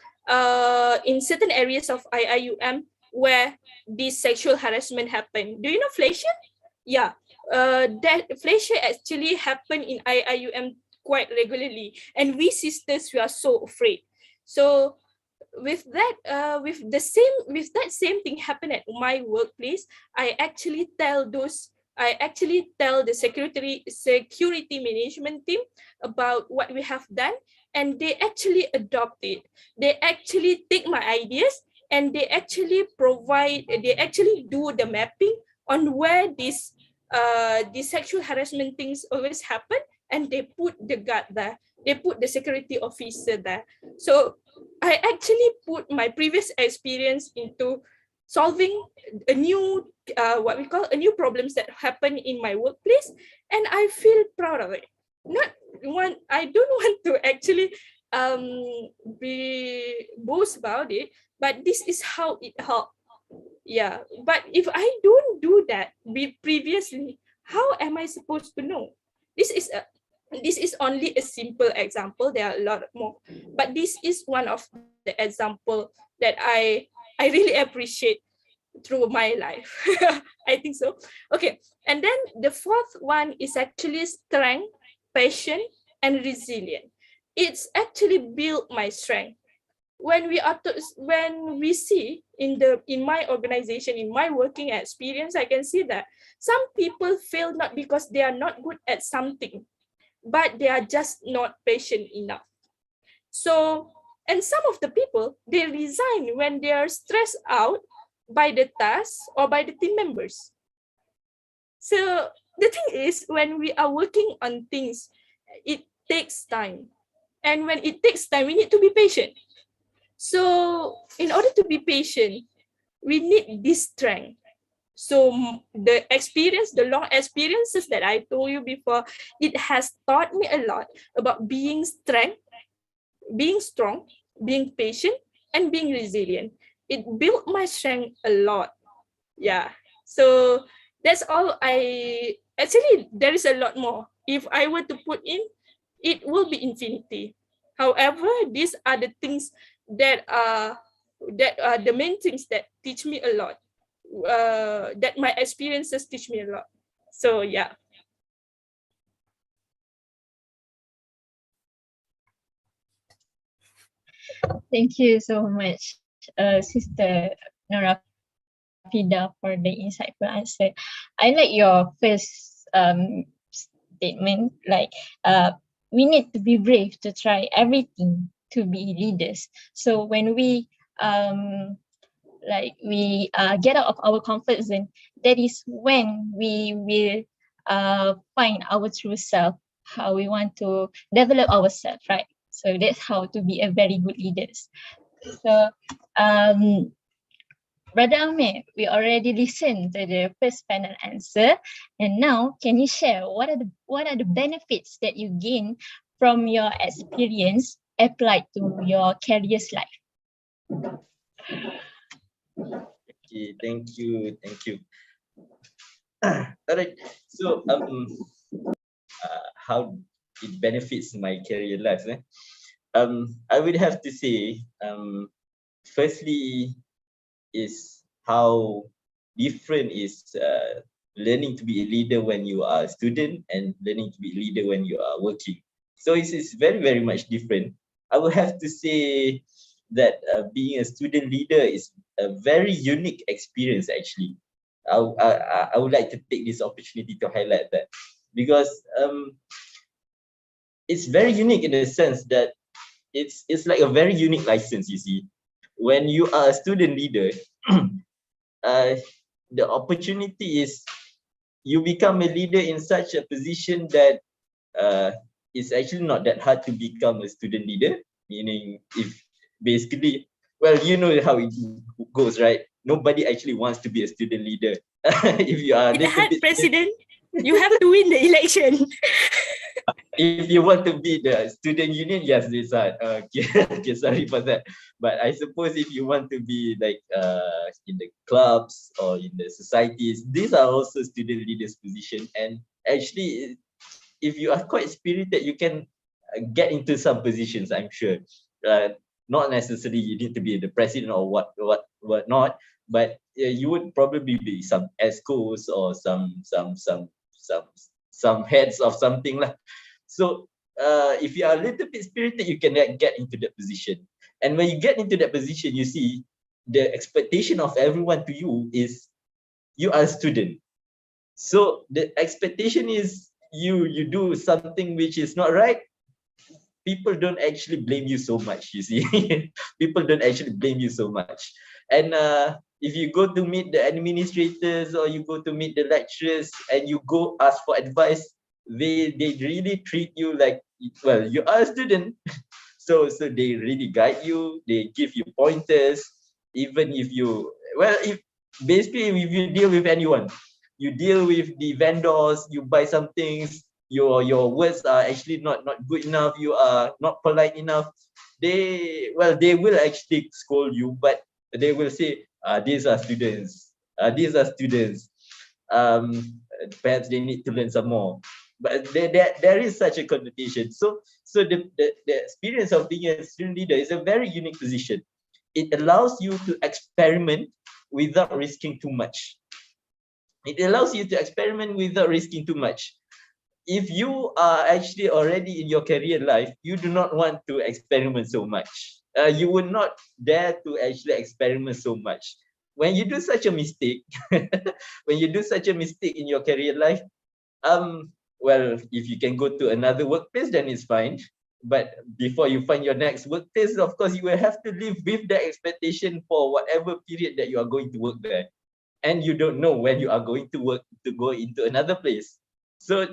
in certain areas of IIUM where this sexual harassment happened. Do you know flasher? Yeah, that flasher actually happen in IIUM quite regularly, and we sisters, we are so afraid. So with that same thing happen at my workplace, I actually tell the security management team about what we have done, and they actually adopt it. They actually take my ideas, and they actually do the mapping on where these sexual harassment things always happen, and they put the guard there, they put the security officer there. So I actually put my previous experience into solving a new what we call a new problems that happen in my workplace, and I feel proud of it. I don't want to actually be boast about it, but this is how it helped. Yeah, but if I don't do that previously, how am I supposed to know? This is only a simple example. There are a lot more, but this is one of the example that I really appreciate through my life. I think so. Okay, and then the fourth one is actually strength, passion, and resilience. It's actually built my strength. When we see in my organization, in my working experience, I can see that some people fail not because they are not good at something, but they are just not patient enough. So, and some of the people, they resign when they are stressed out by the task or by the team members. So the thing is, when we are working on things, it takes time. And when it takes time, we need to be patient. So in order to be patient, we need this strength. So the long experiences that I told you before, it has taught me a lot about being strong, being patient, and being resilient. It built my strength a lot. Yeah. So that's all actually, there is a lot more. If I were to put in, it will be infinity. However, these are the things that are the main things that teach me a lot. That my experiences teach me a lot. So yeah. Thank you so much, Sister Nurafida, for the insightful answer. I like your first statement, like we need to be brave to try everything to be leaders. So when we get out of our comfort zone, that is when we will find our true self, how we want to develop ourselves, right? So that's how to be a very good leaders. So Brother Amir, we already listened to the first panel answer, and now can you share what are the benefits that you gain from your experience applied to your career's life? Okay, thank you. All right. So how it benefits my career life? I would have to say, firstly, is how different is learning to be a leader when you are a student and learning to be a leader when you are working. So it's very, very much different. I would have to say that being a student leader is a very unique experience, actually. I would like to take this opportunity to highlight that, because it's very unique in the sense that it's like a very unique license, you see. When you are a student leader, the opportunity is you become a leader in such a position that it's actually not that hard to become a student leader. Meaning, if basically, well, you know how it goes, right? Nobody actually wants to be a student leader. If you are a It's little hard, bit, President. You have to win the election. if you want to be the student union, yes, it's hard. Okay, okay, sorry for that. But I suppose if you want to be like in the clubs or in the societies, these are also student leaders position. And actually, if you are quite spirited, you can get into some positions, I'm sure. Not necessarily you need to be the president or what not, but you would probably be some ESCOs or some heads of something lah. So if you are a little bit spirited, you can get into that position. And when you get into that position, you see the expectation of everyone to you is you are a student. So the expectation is you do something which is not right, people don't actually blame you so much, you see. People don't actually blame you so much. And if you go to meet the administrators or you go to meet the lecturers and you go ask for advice, they really treat you like, well, you are a student. So they really guide you, they give you pointers, even if you, well, if basically if you deal with anyone, you deal with the vendors, you buy some things, your words are actually not good enough, you are not polite enough, they will actually scold you, but they will say, these are students, perhaps they need to learn some more. But there is such a connotation. So the experience of being a student leader is a very unique position. It allows you to experiment without risking too much. It allows you to experiment without risking too much. If you are actually already in your career life, you do not want to experiment so much. You would not dare to actually experiment so much. When you do such a mistake, when you do such a mistake in your career life, well, if you can go to another workplace, then it's fine. But before you find your next workplace, of course, you will have to live with the expectation for whatever period that you are going to work there. And you don't know when you are going to work to go into another place. So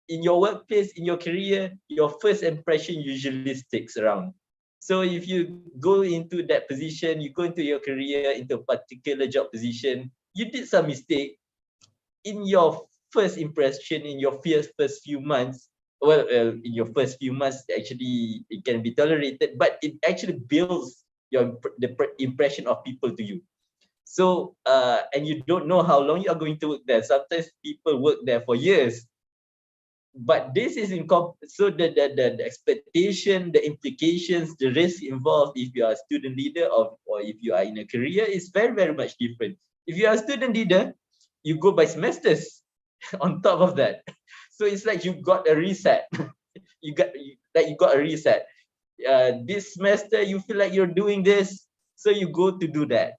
in your workplace, in your career, your first impression usually sticks around. So if you go into that position, you go into your career, into a particular job position, you did some mistake, in your first impression, in your first few months, well, in your first few months, actually, it can be tolerated, but it actually builds the impression of people to you. So, and you don't know how long you are going to work there. Sometimes people work there for years. But this is so the expectation, the implications, the risk involved if you are a student leader or if you are in a career is very, very much different. If you are a student leader, you go by semesters on top of that. So it's like you got a reset. you got a reset. This semester you feel like you're doing this, so you go to do that.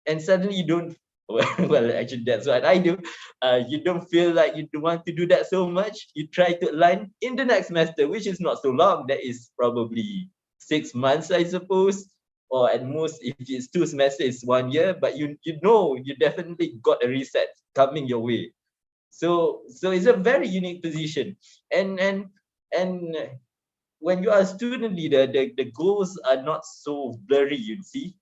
And suddenly you don't, well, actually that's what I do. You don't feel like you want to do that so much. You try to align in the next semester, which is not so long. That is probably 6 months, I suppose. Or at most, if it's 2 semesters, 1 year. But you know, you definitely got a reset coming your way. So it's a very unique position. And when you are a student leader, the goals are not so blurry, you see.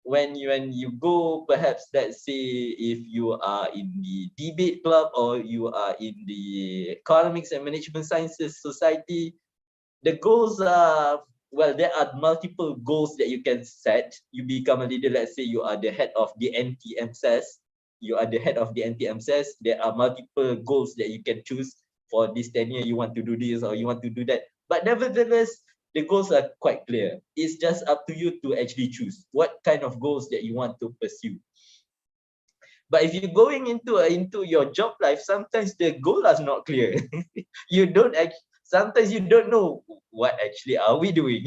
When you go, perhaps let's say if you are in the debate club or you are in the economics and management sciences society, the goals are, well, there are multiple goals that you can set. You become a leader, let's say you are the head of the DNT EMSS, you are the head of the DNT EMSS, there are multiple goals that you can choose. For this tenure, you want to do this or you want to do that. But nevertheless, the goals are quite clear. It's just up to you to actually choose what kind of goals that you want to pursue. But if you're going into your job life, sometimes the goal is not clear. You don't sometimes you don't know what actually are we doing.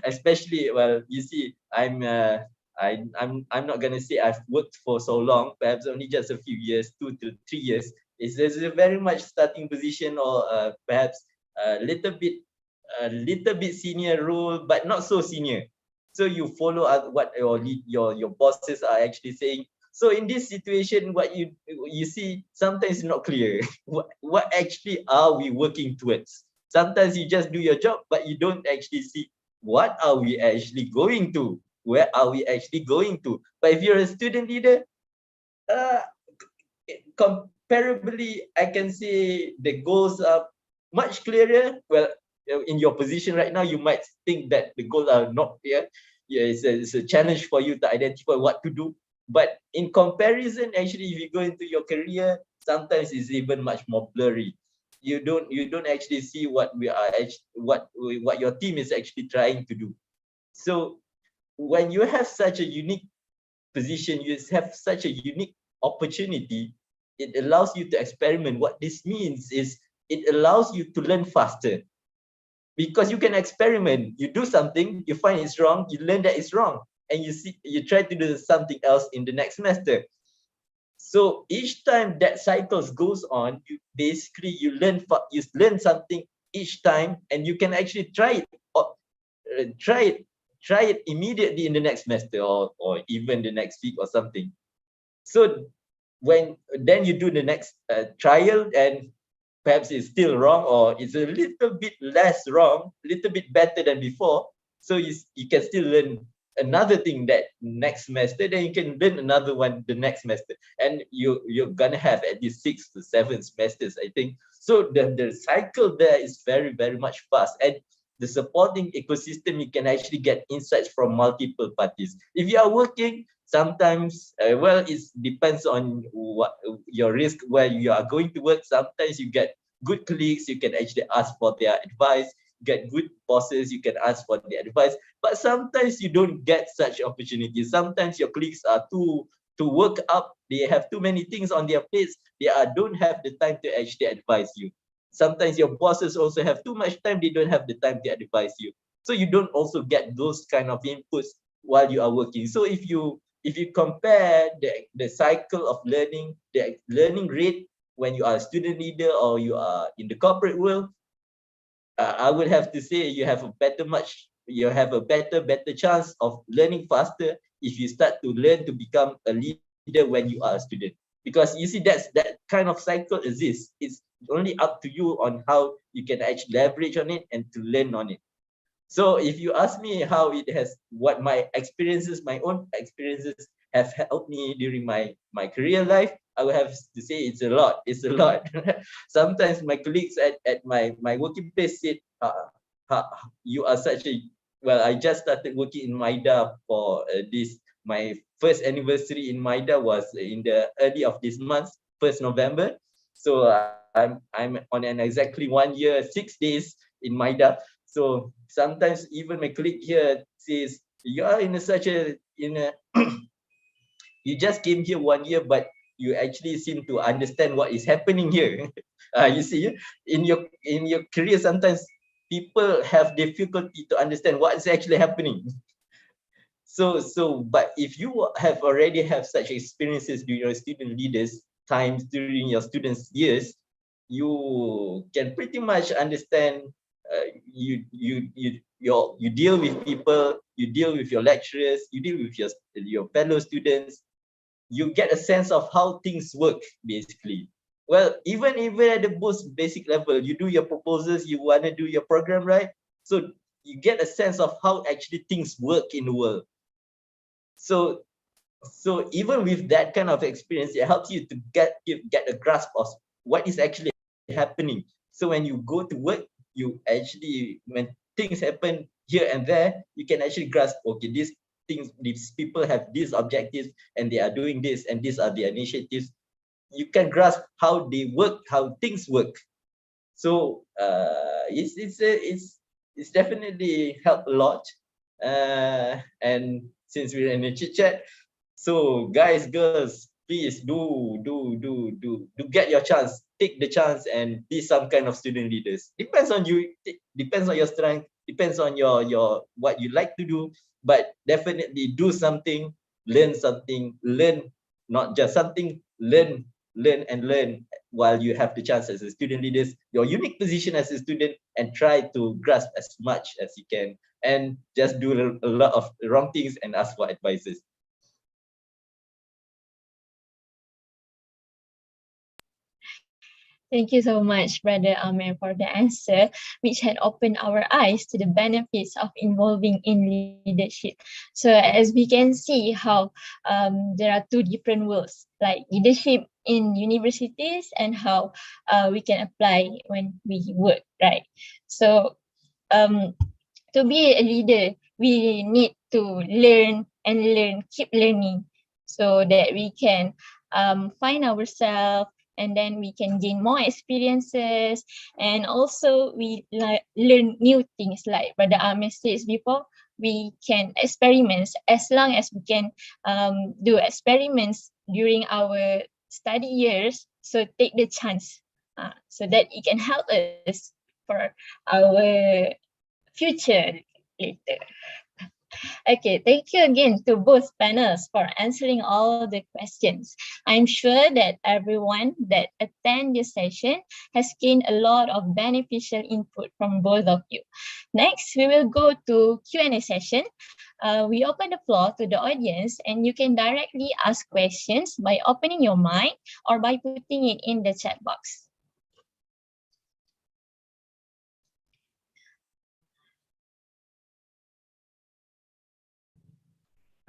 Especially, well, you see, I'm not gonna say I've worked for so long, perhaps only just a few years, 2 to 3 years. It's a very much starting position, or perhaps a little bit senior role, but not so senior. So you follow what your bosses are actually saying. So in this situation, what you see sometimes not clear. What actually are we working towards? Sometimes you just do your job, but you don't actually see what are we actually going to, where are we actually going to. But if you're a student leader, comparably, I can say the goals are much clearer. Well, in your position right now, you might think that the goals are not clear. Yeah, it's a challenge for you to identify what to do. But in comparison, actually, if you go into your career, sometimes it's even much more blurry. You don't actually see what your team is actually trying to do. So when you have such a unique position, you have such a unique opportunity, it allows you to experiment. What this means is it allows you to learn faster, because you can experiment. You do something, you find it's wrong, you learn that it's wrong, and you try to do something else in the next semester. So each time that cycles goes on, you learn something each time, and you can actually try it, or try it immediately in the next semester, or even the next week or something. So then you do the next trial, and perhaps it's still wrong, or it's a little bit less wrong, a little bit better than before. So you can still learn another thing that next semester, then you can learn another one the next semester, and you're gonna have at least 6 to 7 semesters, I think. So the cycle there is very, very much fast, and the supporting ecosystem, you can actually get insights from multiple parties. If you are working, sometimes well, it depends on what your risk where you are going to work. Sometimes you get good colleagues, you can actually ask for their advice. Get good bosses, you can ask for their advice. But sometimes you don't get such opportunities. Sometimes your colleagues are to work up, they have too many things on their plates, they don't have the time to actually advise you. Sometimes your bosses also have too much time, they don't have the time to advise you. So you don't also get those kind of inputs while you are working. So if you compare the cycle of learning, the learning rate when you are a student leader or you are in the corporate world, I would have to say you have a better chance of learning faster if you start to learn to become a leader when you are a student. Because you see, that kind of cycle exists. It's only up to you on how you can actually leverage on it and to learn on it. So if you ask me how it has, what my own experiences have helped me during my career life, I would have to say it's a lot. It's a lot. Sometimes my colleagues at my working place said, you are such a, well, I just started working in MIDA for my first anniversary in MIDA was in the early of this month, 1st November. So I'm on an exactly 1 year, 6 days in MIDA. So sometimes even my colleague here says, you are you just came here 1 year, but you actually seem to understand what is happening here. You see, in your career, sometimes people have difficulty to understand what is actually happening. So but if you already have such experiences during your student leaders times, during your students years, you can pretty much understand. You deal with people, you deal with your lecturers, you deal with your fellow students. You get a sense of how things work, basically. Well, even at the most basic level, you do your proposals, you want to do your program, right? So you get a sense of how actually things work in the world. So even with that kind of experience, it helps you to get a grasp of what is actually happening. So when you go to work, you actually, when things happen here and there, you can actually grasp, okay, these people have these objectives and they are doing this, and these are the initiatives. You can grasp how they work, how things work. So it's definitely helped a lot. And since we're in a chit chat, so guys, girls, please do get your chance. Take the chance and be some kind of student leaders. Depends on you. Depends on your strength. Depends on your what you like to do. But definitely do something. Learn something. Learn not just something. Learn and learn while you have the chance as a student leaders. Your unique position as a student, and try to grasp as much as you can. And just do a lot of wrong things and ask for advices. Thank you so much, Brother Amir, for the answer, which had opened our eyes to the benefits of involving in leadership. So as we can see how there are two different worlds, like leadership in universities and how we can apply when we work, right? So to be a leader, we need to learn and keep learning, so that we can find ourselves, and then we can gain more experiences, and also we learn new things. Like Brother Amir says before, we can experiments, as long as we can do experiments during our study years. So take the chance, so that it can help us for our future later. Okay, thank you again to both panels for answering all the questions. I'm sure that everyone that attend this session has gained a lot of beneficial input from both of you. Next, we will go to Q&A session. We open the floor to the audience, and you can directly ask questions by opening your mic or by putting it in the chat box.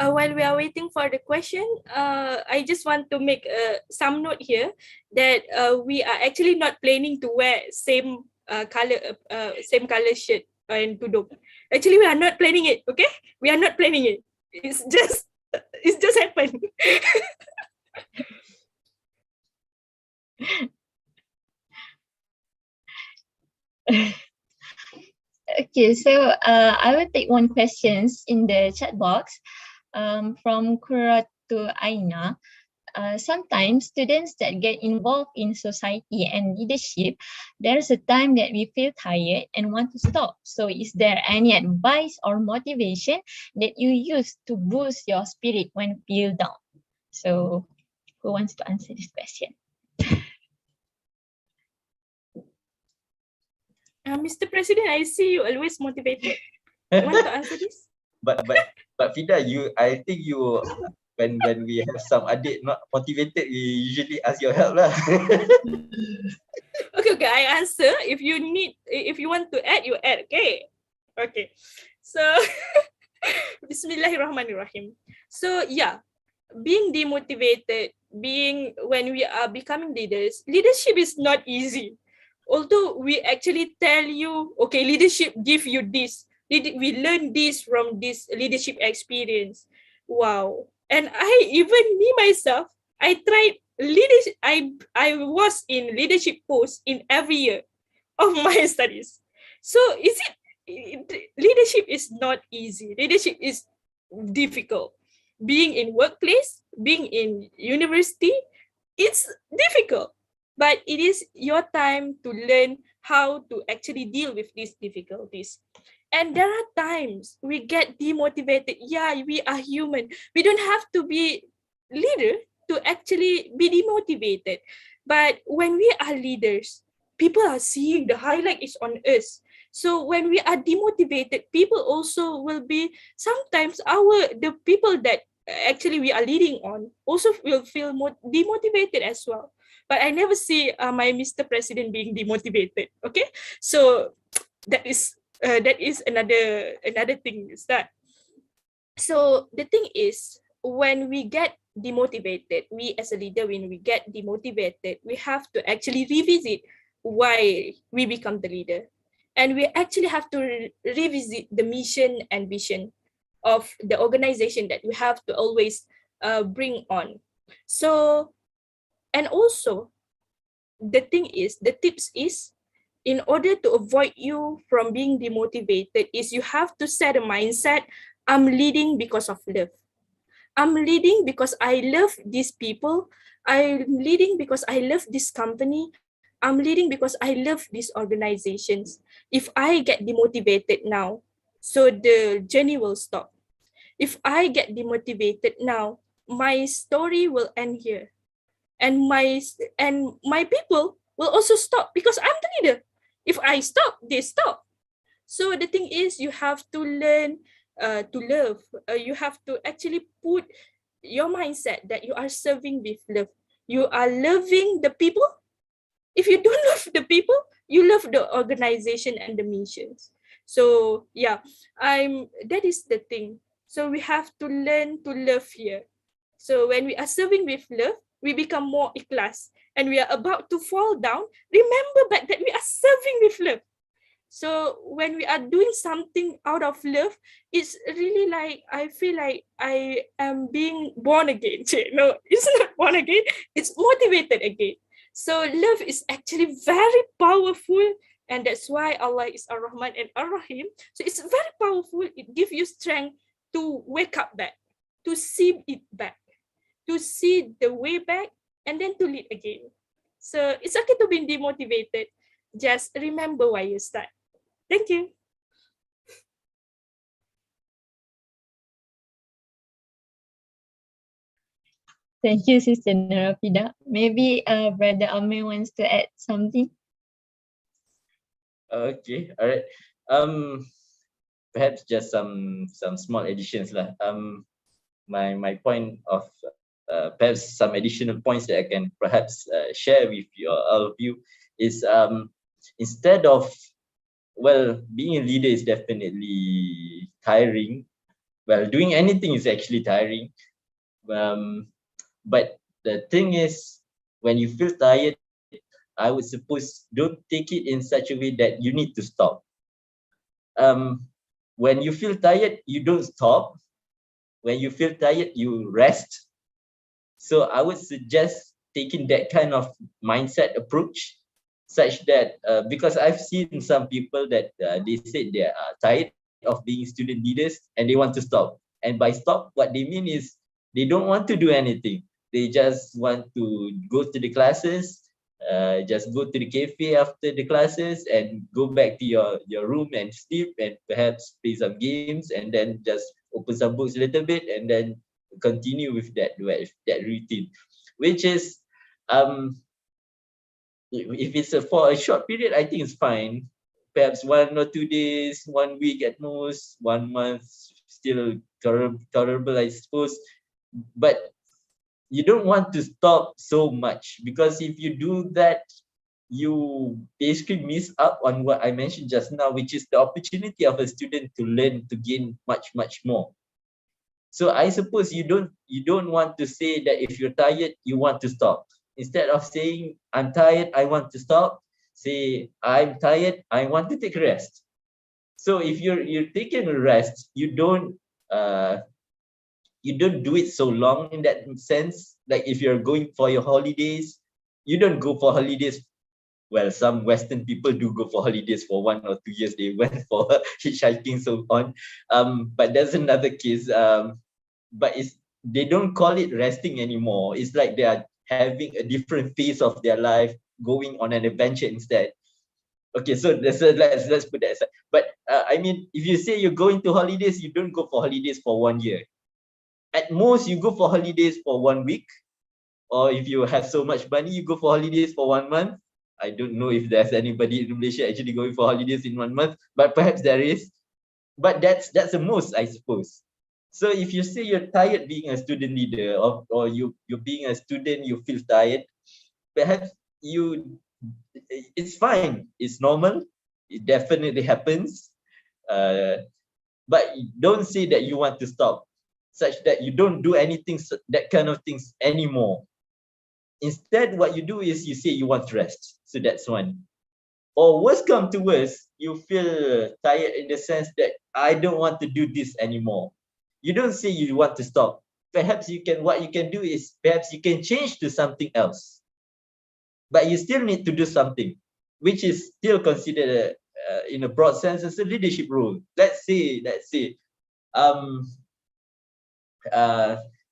While we are waiting for the question, I just want to make some note here that we are actually not planning to wear same color shirt and tudung. Actually, we are not planning it. Okay, we are not planning it. It's just happened. Okay, so I will take one questions in the chat box from Kuratu Aina. Sometimes students that get involved in society and leadership, there's a time that we feel tired and want to stop. So is there any advice or motivation that you use to boost your spirit when feel down? So who wants to answer this question? Mr. President, I see you always motivated. You want to answer this? But Fida, I think you, when we have some adik not motivated, we usually ask your help lah. Okay, I answer. If you want to add, you add. Okay. So Bismillahirrahmanirrahim. So yeah, being demotivated, when we are becoming leaders, leadership is not easy. Although we actually tell you, okay, leadership give you this. We learn this from this leadership experience. Wow. And me myself, I tried leadership. I was in leadership posts in every year of my studies. So leadership is not easy. Leadership is difficult. Being in workplace, being in university, it's difficult. But it is your time to learn how to actually deal with these difficulties. And there are times we get demotivated. Yeah, we are human. We don't have to be leader to actually be demotivated. But when we are leaders, people are seeing the highlight is on us. So when we are demotivated, people also will be, sometimes the people that actually we are leading on also will feel demotivated as well. But I never see my Mr. President being demotivated. Okay, so that is another thing is that. So the thing is, when we get demotivated, we as a leader, when we get demotivated, we have to actually revisit why we become the leader, and we actually have to revisit the mission and vision of the organization that we have to always bring on. So. And also, the tips is, in order to avoid you from being demotivated, is you have to set a mindset, I'm leading because of love. I'm leading because I love these people. I'm leading because I love this company. I'm leading because I love these organizations. If I get demotivated now, so the journey will stop. If I get demotivated now, my story will end here. And my people will also stop because I'm the leader. If I stop, they stop. So the thing is, you have to learn to love. You have to actually put your mindset that you are serving with love. You are loving the people. If you don't love the people, you love the organization and the missions. So yeah, that is the thing. So we have to learn to love here. So when we are serving with love, we become more ikhlas. And we are about to fall down, remember back that we are serving with love. So when we are doing something out of love, it's really like I feel like I am being born again. No, it's not born again, it's motivated again. So love is actually very powerful, and that's why Allah is Ar-Rahman and Ar-Rahim. So it's very powerful. It gives you strength to wake up back, to see it back, to see the way back, and then to lead again. So it's okay to be demotivated. Just remember why you start. Thank you. Thank you, Sister Nurafida. Maybe Brother Amir wants to add something. Okay, all right. Perhaps just some small additions lah. My point of perhaps some additional points that I can perhaps share with all of you is instead of, well, being a leader is definitely tiring. Well, doing anything is actually tiring. But the thing is, when you feel tired, I would suppose don't take it in such a way that you need to stop. When you feel tired, you don't stop. When you feel tired, you rest. So I would suggest taking that kind of mindset approach, such that because I've seen some people that they said they are tired of being student leaders and they want to stop. And by stop, what they mean is they don't want to do anything. They just want to go to the classes, just go to the cafe after the classes and go back to your room and sleep and perhaps play some games and then just open some books a little bit and then continue with that routine, which is if it's for a short period, I think it's fine. Perhaps 1 or 2 days, 1 week at most, 1 month, still tolerable, I suppose. But you don't want to stop so much, because if you do that, you basically miss out on what I mentioned just now, which is the opportunity of a student to learn, to gain much more. So I suppose you don't want to say that if you're tired, you want to stop. Instead of saying, I'm tired, I want to stop, say, I'm tired, I want to take a rest. So if you're taking a rest, you don't do it so long in that sense. Like if you're going for your holidays, you don't go for holidays. Well, some Western people do go for holidays for 1 or 2 years. They went for hitchhiking, so on. But that's another case. But they don't call it resting anymore. It's like they are having a different phase of their life, going on an adventure instead. Okay, so let's put that aside. But I mean, if you say you're going to holidays, you don't go for holidays for 1 year. At most, you go for holidays for 1 week, or if you have so much money, you go for holidays for 1 month. I don't know if there's anybody in Malaysia actually going for holidays in 1 month, but perhaps there is. But that's the most, I suppose. So if you say you're tired being a student leader, or you're being a student, you feel tired, perhaps it's fine. It's normal. It definitely happens. But don't say that you want to stop, such that you don't do anything, that kind of things anymore. Instead, what you do is you say you want to rest. So that's one. Or worst come to worst, you feel tired in the sense that I don't want to do this anymore. You don't say you want to stop. Perhaps what you can do is perhaps you can change to something else. But you still need to do something, which is still considered in a broad sense as a leadership role. Let's say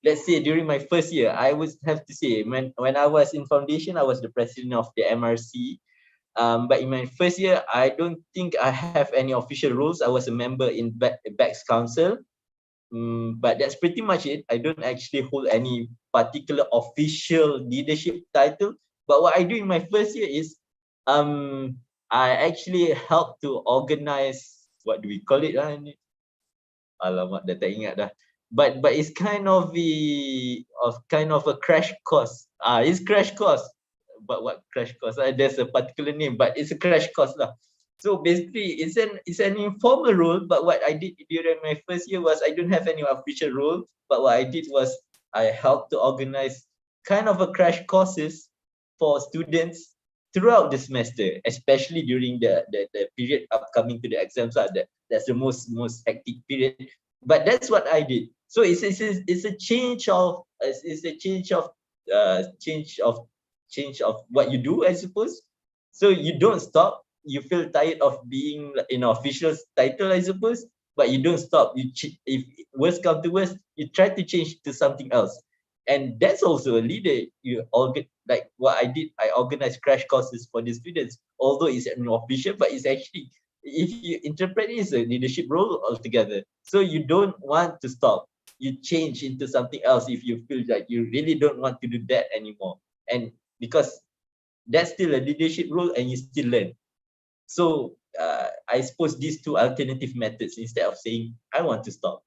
let's say during my first year, I would have to say when I was in foundation, I was the president of the MRC. But in my first year, I don't think I have any official roles. I was a member in BACS Council. But that's pretty much it. I don't actually hold any particular official leadership title. But what I do in my first year is I actually help to organize, what do we call it? Alamak, dah tak ingat dah. But it's kind of a crash course. It's crash course. But what crash course? There's a particular name, but it's a crash course lah. So basically, it's an informal role. But what I did during my first year was I don't have any official role. But what I did was I helped to organize kind of a crash courses for students throughout the semester, especially during the period upcoming to the exams. That's the most hectic period. But that's what I did. So it's a change of what you do, I suppose. So you don't stop. You feel tired of being in an official title, I suppose, but you don't stop. If worst come to worst, you try to change to something else. And that's also a leader. Like what I did, I organized crash courses for the students, although it's an official, but it's actually, if you interpret it, it's a leadership role altogether. So you don't want to stop. You change into something else if you feel like you really don't want to do that anymore. And because that's still a leadership role and you still learn. So I suppose these two alternative methods instead of saying, I want to stop.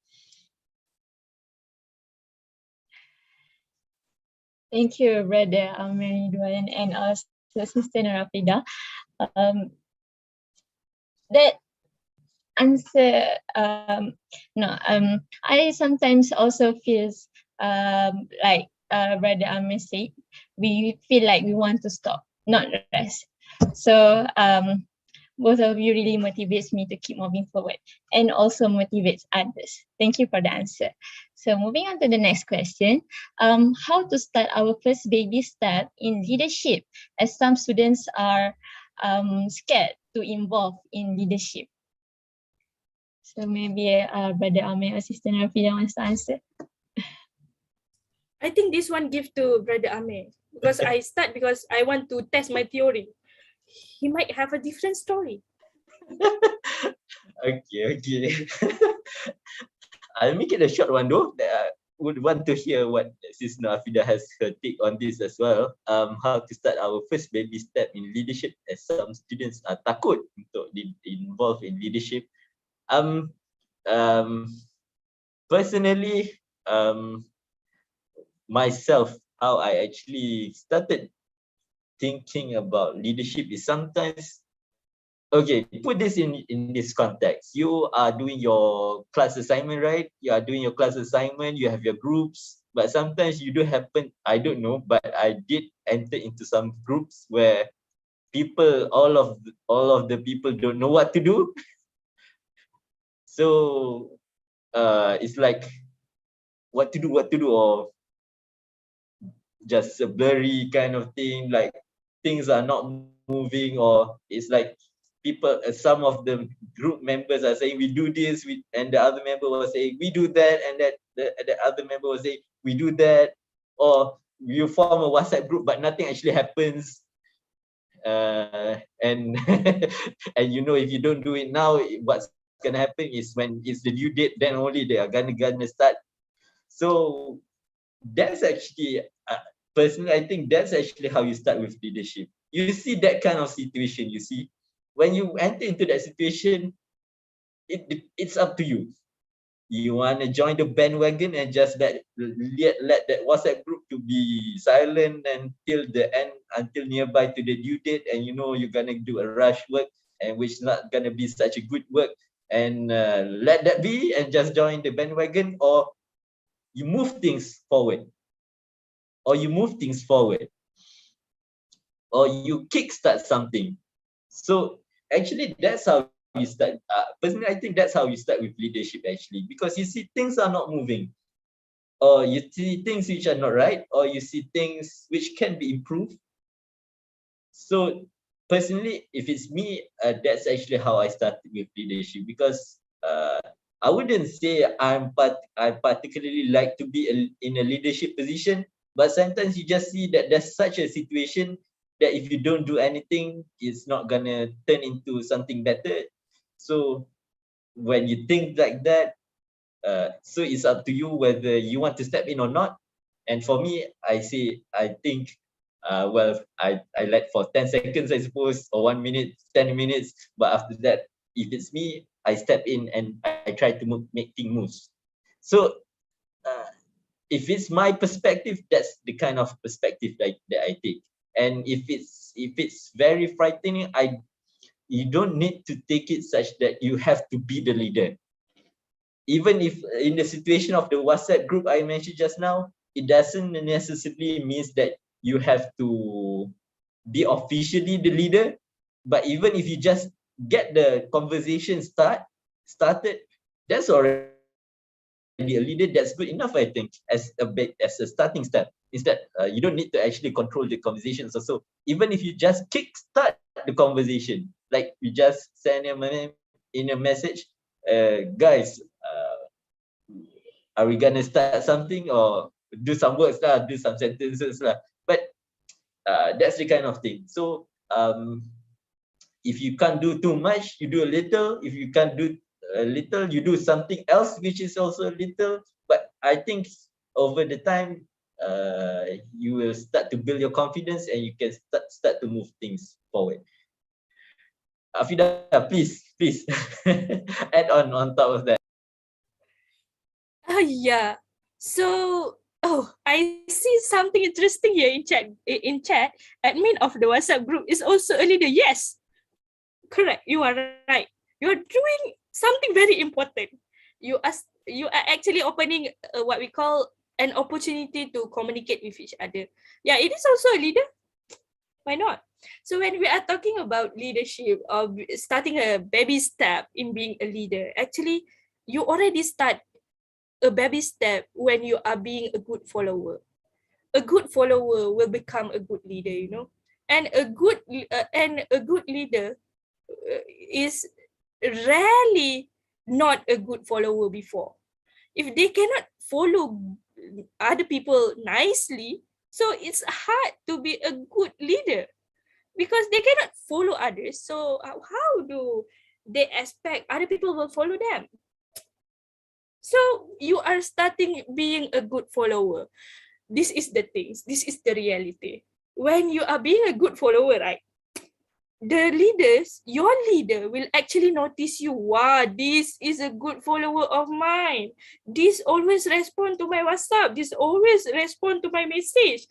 Thank you, Brother Amir Ridwan and also Sister Nurafida. That answer, I sometimes also feels like Brother Amir said, we feel like we want to stop, not rest. So both of you really motivates me to keep moving forward and also motivates others. Thank you for the answer. So moving on to the next question, how to start our first baby step in leadership, as some students are scared to involve in leadership. So maybe Brother Amir, Assistant Nurafida wants to answer. I think this one give to Brother Amir because I start because I want to test my theory. He might have a different story. Okay. I'll make it a short one though. I would want to hear what Sis Nurafida has her take on this as well. How to start our first baby step in leadership, as some students are takut untuk involved in leadership. Personally, myself, how I actually started thinking about leadership is sometimes, okay, put this in this context. You are doing your class assignment, right? You are doing your class assignment, you have your groups, but sometimes you do happen, I don't know, but I did enter into some groups where people, all of the people don't know what to do. So it's like, what to do, or just a blurry kind of thing, like things are not moving, or it's like people, some of the group members are saying we do this, and the other member was saying we do that, and that the other member was saying we do that, or you form a WhatsApp group but nothing actually happens. And and you know, if you don't do it now, what's gonna happen is when it's the due date, then only they are gonna start. So that's actually, personally, I think that's actually how you start with leadership. You see that kind of situation, you see, when you enter into that situation, it's up to you. You want to join the bandwagon and just let that WhatsApp group to be silent until the end, until nearby to the due date, and you know you're gonna do a rush work, and which is not gonna be such a good work, and let that be and just join the bandwagon, or you move things forward, or you kickstart something. So actually, that's how you start. Personally, I think that's how you start with leadership, actually, because you see things are not moving, or you see things which are not right, or you see things which can be improved. So personally, if it's me, that's actually how I started with leadership, because I wouldn't say I particularly like to be in a leadership position, but sometimes you just see that there's such a situation that if you don't do anything, it's not gonna turn into something better. So when you think like that, so it's up to you whether you want to step in or not. And for me, I think, well, I let for 10 seconds, I suppose, or 1 minute, 10 minutes. But after that, if it's me, I step in and I try to make things move. So if it's my perspective, that's the kind of perspective that I take. And if it's very frightening, you don't need to take it such that you have to be the leader. Even if in the situation of the WhatsApp group I mentioned just now, it doesn't necessarily means that you have to be officially the leader. But even if you just get the conversation started, that's already a leader. That's good enough, I think, as a starting step. Instead, you don't need to actually control the conversations. So even if you just kickstart the conversation, like you just send him in a message, guys, are we gonna start something or do some words lah, do some sentences lah? But that's the kind of thing. So if you can't do too much, you do a little. If you can't do a little, you do something else which is also a little. But I think over the time, you will start to build your confidence and you can start to move things forward. Afida, please add on top of that. Yeah. So, I see something interesting here in chat. Admin of the WhatsApp group is also a leader. Yes, correct. You are right. You are doing something very important. You are actually opening what we call an opportunity to communicate with each other. Yeah, it is also a leader. Why not? So when we are talking about leadership or starting a baby step in being a leader, actually, you already start a baby step when you are being a good follower. A good follower will become a good leader, you know. And a good leader is rarely not a good follower before. If they cannot follow other people nicely, so it's hard to be a good leader because they cannot follow others. So how do they expect other people will follow them? So you are starting being a good follower. This is the things. This is the reality. When you are being a good follower, right? The leaders, your leader will actually notice you. Wow, this is a good follower of mine. This always respond to my WhatsApp. This always respond to my message.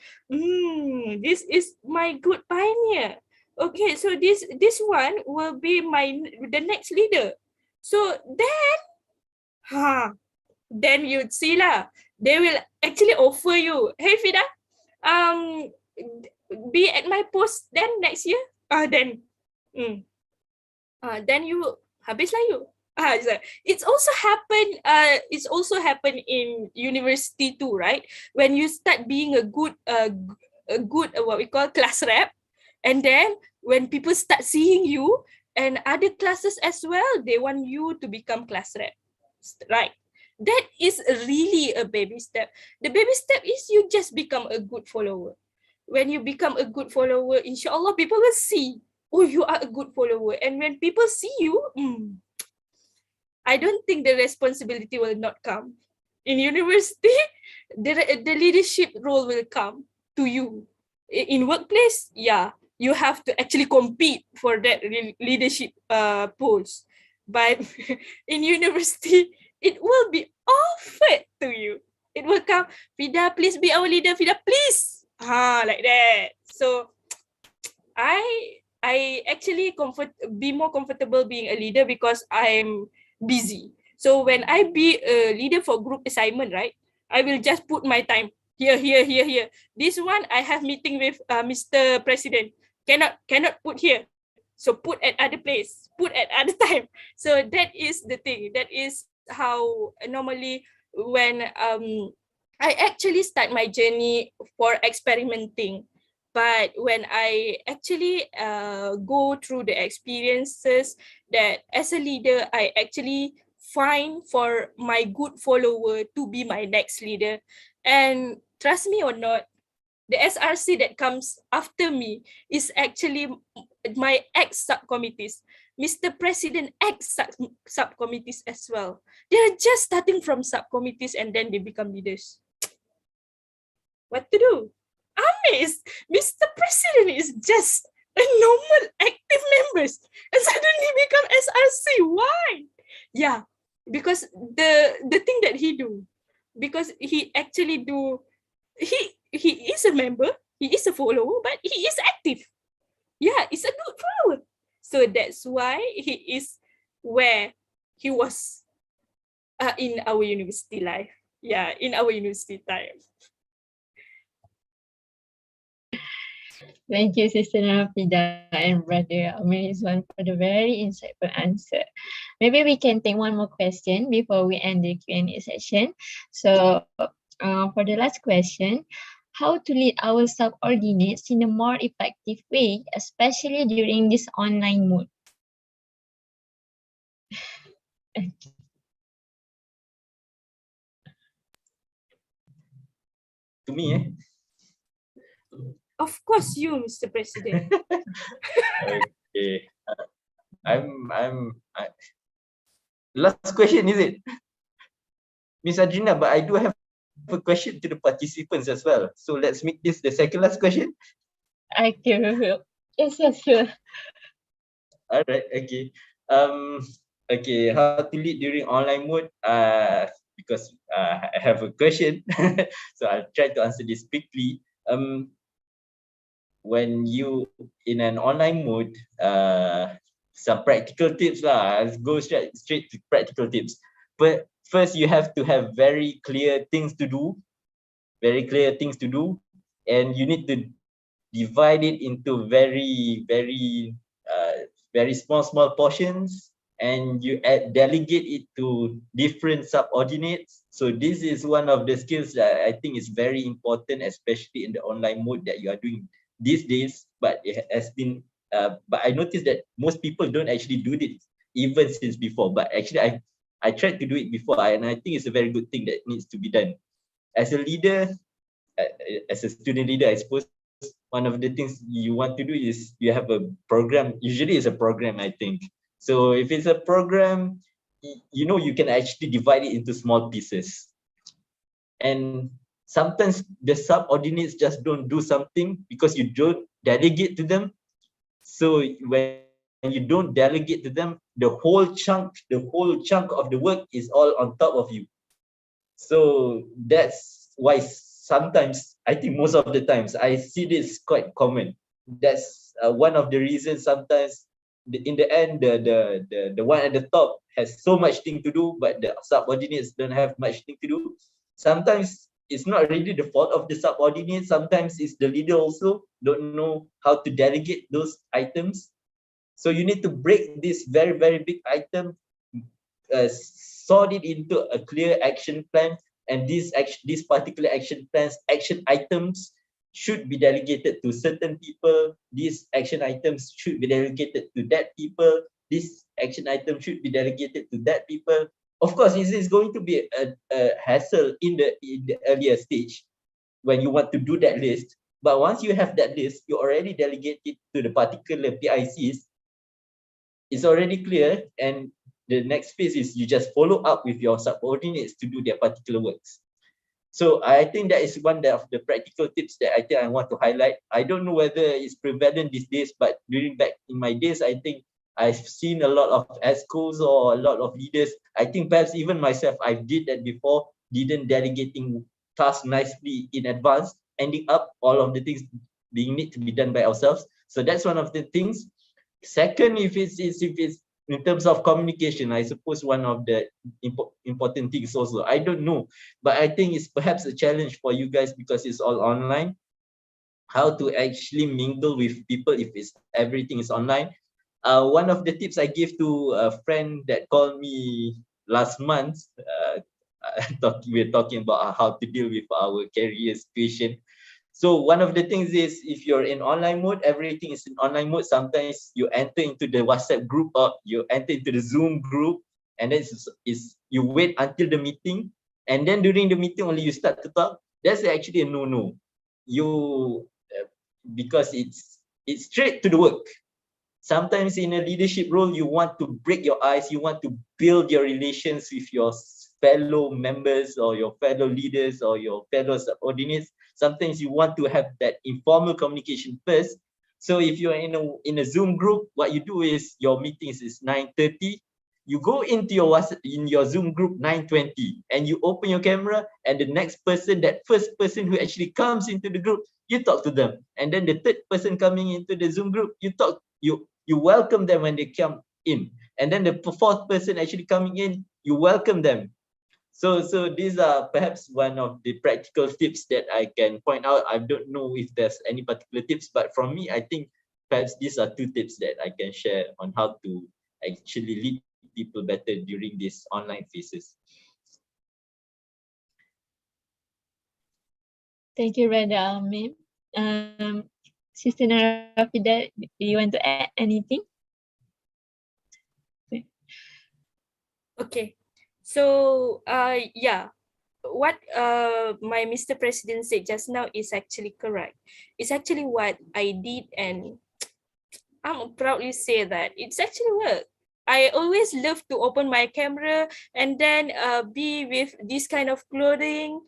This is my good pioneer. Okay, so this one will be the next leader. So then you'd see lah. They will actually offer you, hey Fida, be at my post then next year. Then you habis lah you. It's also happened in university too, right? When you start being a good what we call class rep, and then when people start seeing you and other classes as well, they want you to become class rep, right? That is really a baby step. The baby step is you just become a good follower. When you become a good follower, inshallah, people will see, oh, you are a good follower. And when people see you, I don't think the responsibility will not come. In university, the leadership role will come to you. In workplace, yeah, you have to actually compete for that leadership post. But in university, it will be offered to you. It will come, Fida, please be our leader. Fida, please. Like that. So I actually be more comfortable being a leader because I'm busy. So when I be a leader for group assignment, right, I will just put my time here. This one I have meeting with Mr. President. Cannot put here. So put at other place, put at other time. So that is the thing. That is how normally when I actually start my journey for experimenting. But when I actually go through the experiences that as a leader, I actually find for my good follower to be my next leader. And trust me or not, the SRC that comes after me is actually my ex-subcommittees, Mr. President ex-subcommittees as well. They're just starting from subcommittees and then they become leaders. What to do? Amazed, Mr. President is just a normal active members and suddenly become SRC. Why? Yeah, because the thing that he do, because he actually do, he is a member, he is a follower, but he is active. Yeah, it's a good follower. So that's why he is where he was in our university life. Yeah, in our university time. Thank you, Sister Nurafida and Brother Amir Ridwan for the very insightful answer. Maybe we can take one more question before we end the Q&A session. So for the last question, how to lead our subordinates in a more effective way, especially during this online mode? To me, Of course, you, Mr. President. Okay. Last question, is it? Miss Adrina, but I do have a question to the participants as well. So let's make this the second last question. Okay, yes, sure. All right, okay. Okay, how to lead during online mode? Because I have a question, so I'll try to answer this quickly. When you in an online mode, some practical tips lah. Let's go straight to practical tips. But first, you have to have very clear things to do, and you need to divide it into very small portions, and you delegate it to different subordinates. So this is one of the skills that I think is very important, especially in the online mode that you are doing these days. But it has been but I noticed that most people don't actually do this even since before. But actually I tried to do it before, and I think it's a very good thing that needs to be done. As a leader, as a student leader, I suppose one of the things you want to do is you have a program. Usually it's a program, I think. So if it's a program, you know, you can actually divide it into small pieces. And sometimes the subordinates just don't do something because you don't delegate to them. So when you don't delegate to them, the whole chunk of the work is all on top of you. So that's why sometimes, I think most of the times, I see this quite common. That's one of the reasons sometimes in the end, the one at the top has so much thing to do, but the subordinates don't have much thing to do. Sometimes it's not really the fault of the subordinates. Sometimes it's the leader also don't know how to delegate those items. So you need to break this very big item, sort it into a clear action plan, and these particular action items should be delegated to certain people. These action items should be delegated to that people. This action item should be delegated to that people. Of course, this is going to be a hassle in the earlier stage when you want to do that list. But once you have that list, you already delegate it to the particular PICs. It's already clear, and the next phase is you just follow up with your subordinates to do their particular works. So I think that is one of the practical tips that I think I want to highlight. I don't know whether it's prevalent these days, but during back in my days, I think I've seen a lot of ESCOs or a lot of leaders. I think perhaps even myself, I did that before, didn't delegating tasks nicely in advance, ending up all of the things being need to be done by ourselves. So that's one of the things. Second, if it's in terms of communication, I suppose one of the important things also, I don't know, but I think it's perhaps a challenge for you guys because it's all online, how to actually mingle with people if everything is online. One of the tips I give to a friend that called me last month, we're talking about how to deal with our career situation. So one of the things is, if you're in online mode, everything is in online mode. Sometimes you enter into the WhatsApp group or you enter into the Zoom group, and then is you wait until the meeting, and then during the meeting only you start to talk, that's actually a no-no. You because it's straight to the work. Sometimes in a leadership role, you want to break your ice, you want to build your relations with your fellow members or your fellow leaders or your fellow subordinates. Sometimes you want to have that informal communication first. So if you're in a Zoom group, what you do is your meetings is 9:30. You go into your Zoom group 9:20 and you open your camera, and the next person, that first person who actually comes into the group, you talk to them. And then the third person coming into the Zoom group, you welcome them when they come in. And then the fourth person actually coming in, you welcome them. So these are perhaps one of the practical tips that I can point out. I don't know if there's any particular tips, but from me, I think perhaps these are 2 tips that I can share on how to actually lead people better during these online phases. Thank you, Brother Amir. Sister Nurafida, do you want to add anything? Okay, so yeah, what my Mr. President said just now is actually correct. It's actually what I did, and I'm proudly say that it's actually work. I always love to open my camera and then be with this kind of clothing,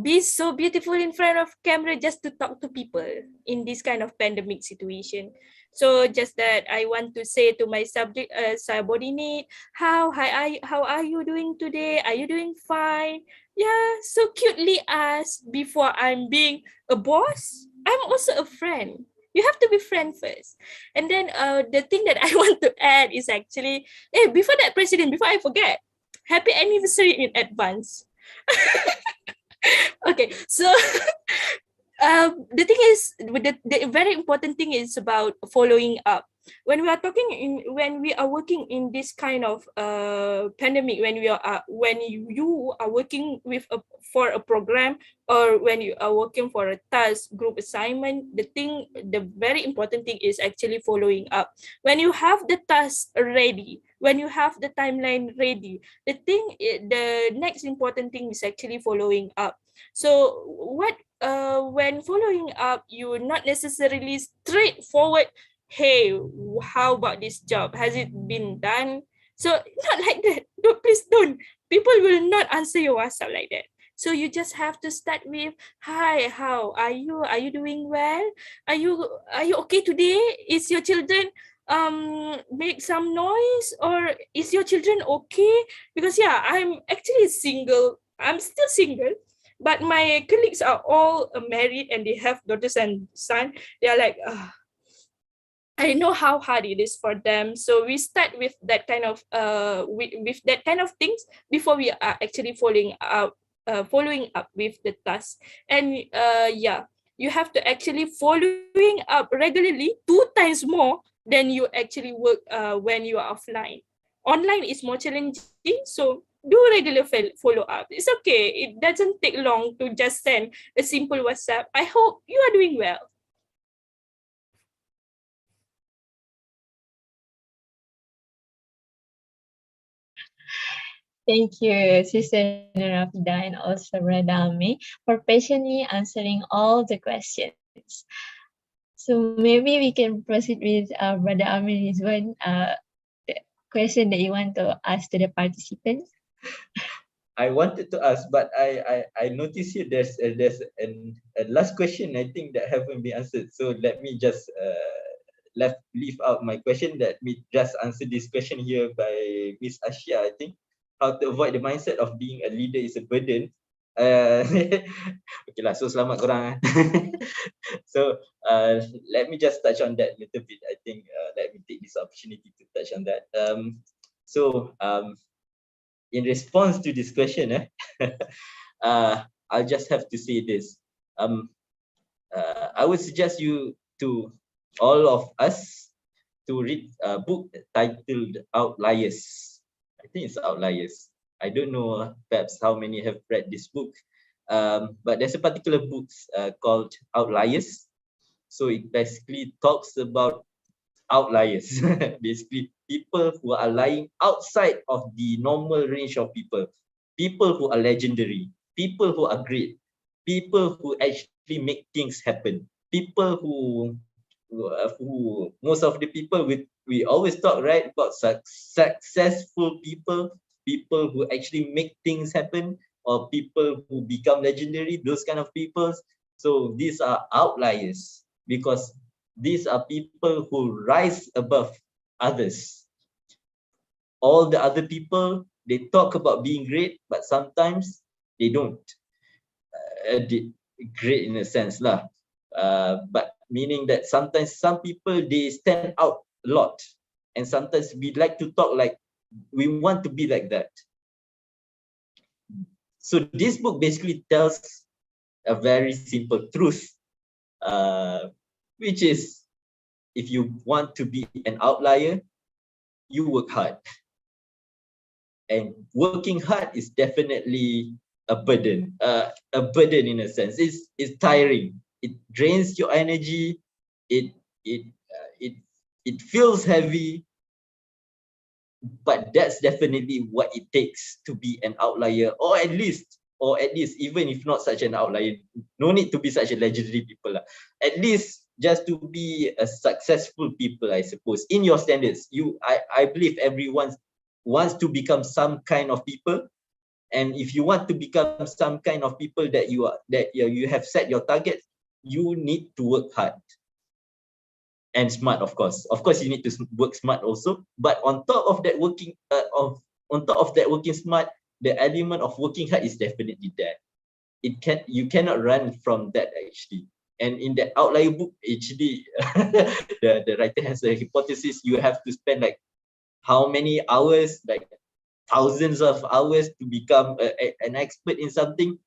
be so beautiful in front of camera just to talk to people in this kind of pandemic situation. So just that I want to say to my subordinate, how are you doing today? Are you doing fine? Yeah, so cutely asked before I'm being a boss. I'm also a friend. You have to be friend first. And then the thing that I want to add is actually, before that, President, before I forget, happy anniversary in advance. Okay, so the thing is, the very important thing is about following up. When we are when we are working in this kind of pandemic, when you are working with for a program, or when you are working for a task group assignment, the very important thing is actually following up. When you have the task ready, when you have the timeline ready, the next important thing is actually following up. So when following up, you not necessarily straightforward, hey, how about this job? Has it been done? So not like that. Please don't. People will not answer your WhatsApp like that. So you just have to start with, hi, how are you? Are you doing well? Are you okay today? Is your children make some noise, or is your children okay? Because yeah, I'm actually single. I'm still single, but my colleagues are all married and they have daughters and son. They are like, I know how hard it is for them. So we start with that kind of with that kind of things before we are actually following up with the task. And yeah, you have to actually following up regularly 2 times more than you actually work when you are offline. Online is more challenging, so do regular follow up. It's okay. It doesn't take long to just send a simple WhatsApp. I hope you are doing well. Thank you, Sister Nurafida, and also Brother Amir, for patiently answering all the questions. So maybe we can proceed with Brother Amir Ridwan, the question that you want to ask to the participants. I wanted to ask, but I noticed here there's a last question, I think, that haven't been answered. So let me just leave out my question. Let me just answer this question here by Miss Ashia, I think. How to avoid the mindset of being a leader is a burden. Okay lah, so selamat korang. So let me just touch on that a little bit. I think let me take this opportunity to touch on that. In response to this question, I'll just have to say this. I would suggest you to all of us to read a book titled Outliers. I think it's Outliers. I don't know perhaps how many have read this book, but there's a particular book called Outliers. So it basically talks about outliers. Basically, people who are lying outside of the normal range of people. People who are legendary. People who are great. People who actually make things happen. People who most of the people we always talk, right, about successful people, people who actually make things happen, or people who become legendary, those kind of people. So these are outliers because these are people who rise above others. All the other people, they talk about being great, but sometimes they don't. Great in a sense lah. But meaning that sometimes some people, they stand out a lot, and sometimes we like to talk like we want to be like that. So this book basically tells a very simple truth, which is if you want to be an outlier, you work hard. And working hard is definitely a burden in a sense. It's tiring. It drains your energy. It feels heavy. But that's definitely what it takes to be an outlier, or at least even if not such an outlier, no need to be such a legendary people. At least just to be a successful people, I suppose, in your standards. I believe everyone wants to become some kind of people. And if you want to become some kind of people that you have set your target, you need to work hard and smart, of course. Of course, you need to work smart also. But on top of that working smart, the element of working hard is definitely there. You cannot run from that actually. And in that outlier book, actually, the writer has a hypothesis. You have to spend like how many hours, like thousands of hours to become an expert in something.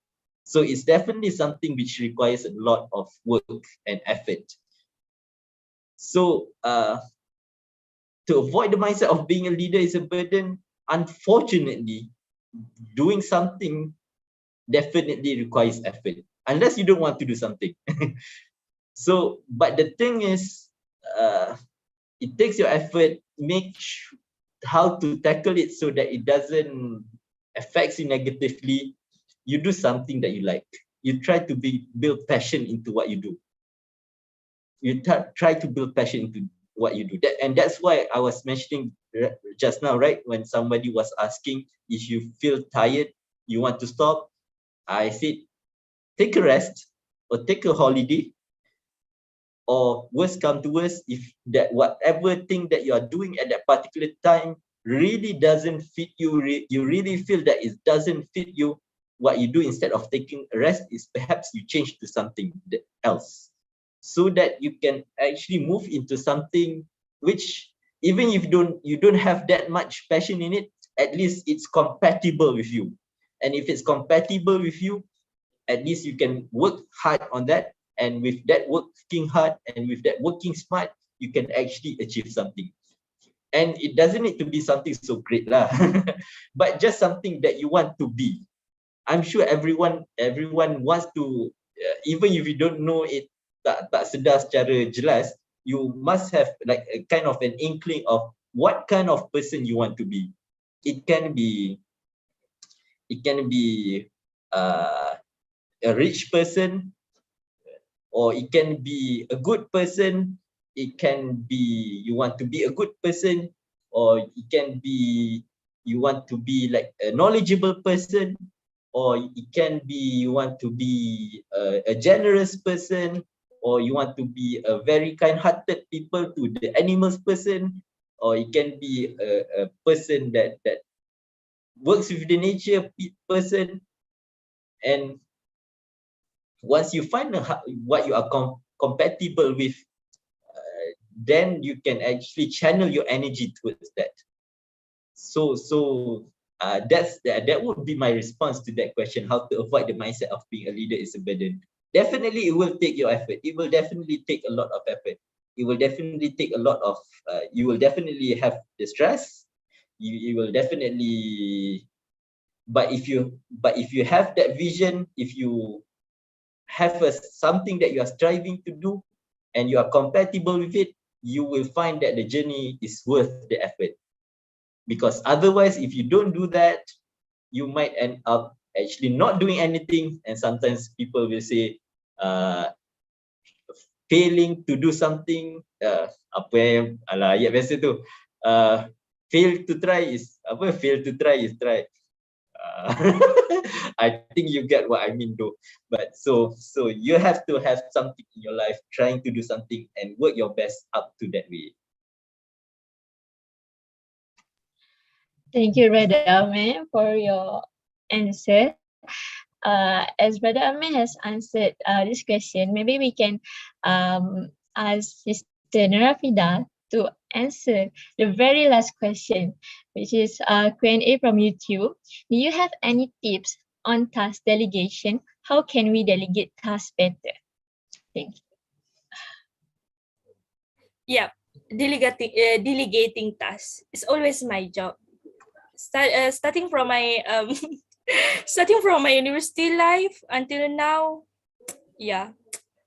So it's definitely something which requires a lot of work and effort. So to avoid the mindset of being a leader is a burden, unfortunately, doing something definitely requires effort, unless you don't want to do something. So, but the thing is, it takes your effort, how to tackle it so that it doesn't affect you negatively. You do something that you like. You try to build passion into what you do. You try to build passion into what you do. And that's why I was mentioning just now, right? When somebody was asking if you feel tired, you want to stop, I said, take a rest or take a holiday, or worst come to worst, if that whatever thing that you are doing at that particular time really doesn't fit you, you really feel that it doesn't fit you, what you do instead of taking a rest is perhaps you change to something else, so that you can actually move into something which, even if you don't have that much passion in it, at least it's compatible with you. And if it's compatible with you, at least you can work hard on that. And with that working hard and with that working smart, you can actually achieve something. And it doesn't need to be something so great lah, but just something that you want to be. I'm sure everyone wants to, even if you don't know it, tak sedar secara jelas, you must have like a kind of an inkling of what kind of person you want to be. It can be a rich person, or it can be a good person. It can be you want to be a good person, or it can be you want to be like a knowledgeable person, or it can be you want to be a generous person, or you want to be a very kind-hearted people to the animals person, or it can be a person that works with the nature person. And once you find what you are compatible with, then you can actually channel your energy towards that. So that would be my response to that question: how to avoid the mindset of being a leader is a burden. Definitely, it will take your effort. It will definitely take a lot of effort. It will definitely take a lot of. You will definitely have the stress. You will definitely. But if you have that vision, if you have something that you are striving to do, and you are compatible with it, you will find that the journey is worth the effort. Because otherwise, if you don't do that, you might end up actually not doing anything. And sometimes people will say, failing to do something, apa yang alah ayat biasa tu, fail to try is try. I think you get what I mean though. But so you have to have something in your life, trying to do something and work your best up to that way. Thank you, Brother Amir, for your answer. As Brother Amir has answered this question, maybe we can ask Sister Nurafida to answer the very last question, which is Q&A from YouTube. Do you have any tips on task delegation? How can we delegate tasks better? Thank you. Yeah, delegating tasks is always my job. Starting from my starting from my university life until now, yeah,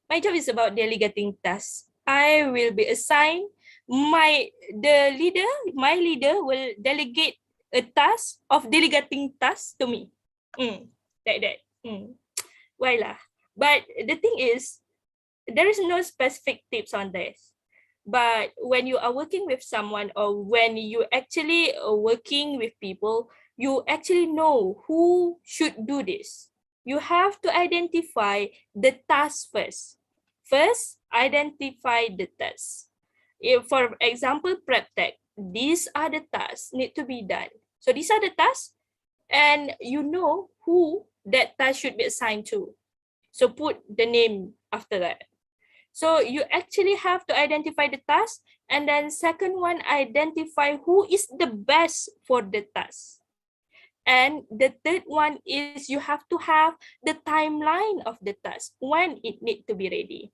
my job is about delegating tasks. I will be assigned my leader will delegate a task of delegating tasks to me. Like that. Why lah? But the thing is, there is no specific tips on this. But when you are working with someone, or when you actually are working with people, you actually know who should do this. You have to identify the task first. First, identify the tasks. If, for example, prep tech, these are the tasks need to be done. So these are the tasks, and you know who that task should be assigned to. So put the name after that. So you actually have to identify the task, and then second one, identify who is the best for the task. And the third one is you have to have the timeline of the task, when it need to be ready.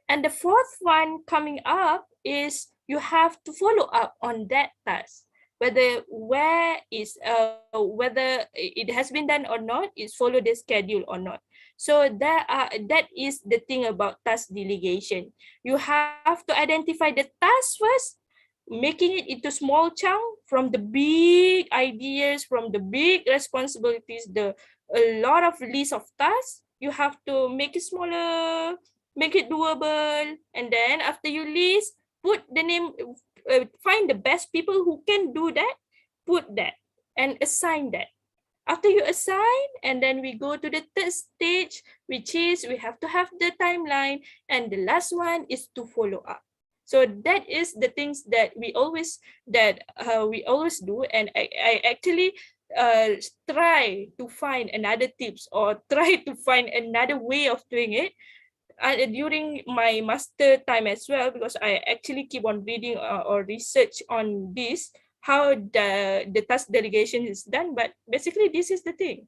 And the fourth one coming up is you have to follow up on that task, whether it has been done or not, is follow the schedule or not. So that is the thing about task delegation. You have to identify the task first, making it into small chunk from the big ideas, from the big responsibilities, a lot of list of tasks. You have to make it smaller, make it doable, and then after you list, put the name, find the best people who can do that, put that, and assign that. After you assign, and then we go to the third stage, which is we have to have the timeline, and the last one is to follow up. So that is the things that we always do, and I actually try to find another tips, or try to find another way of doing it during my master time as well, because I actually keep on reading or research on this, how the task delegation is done. But basically this is the thing.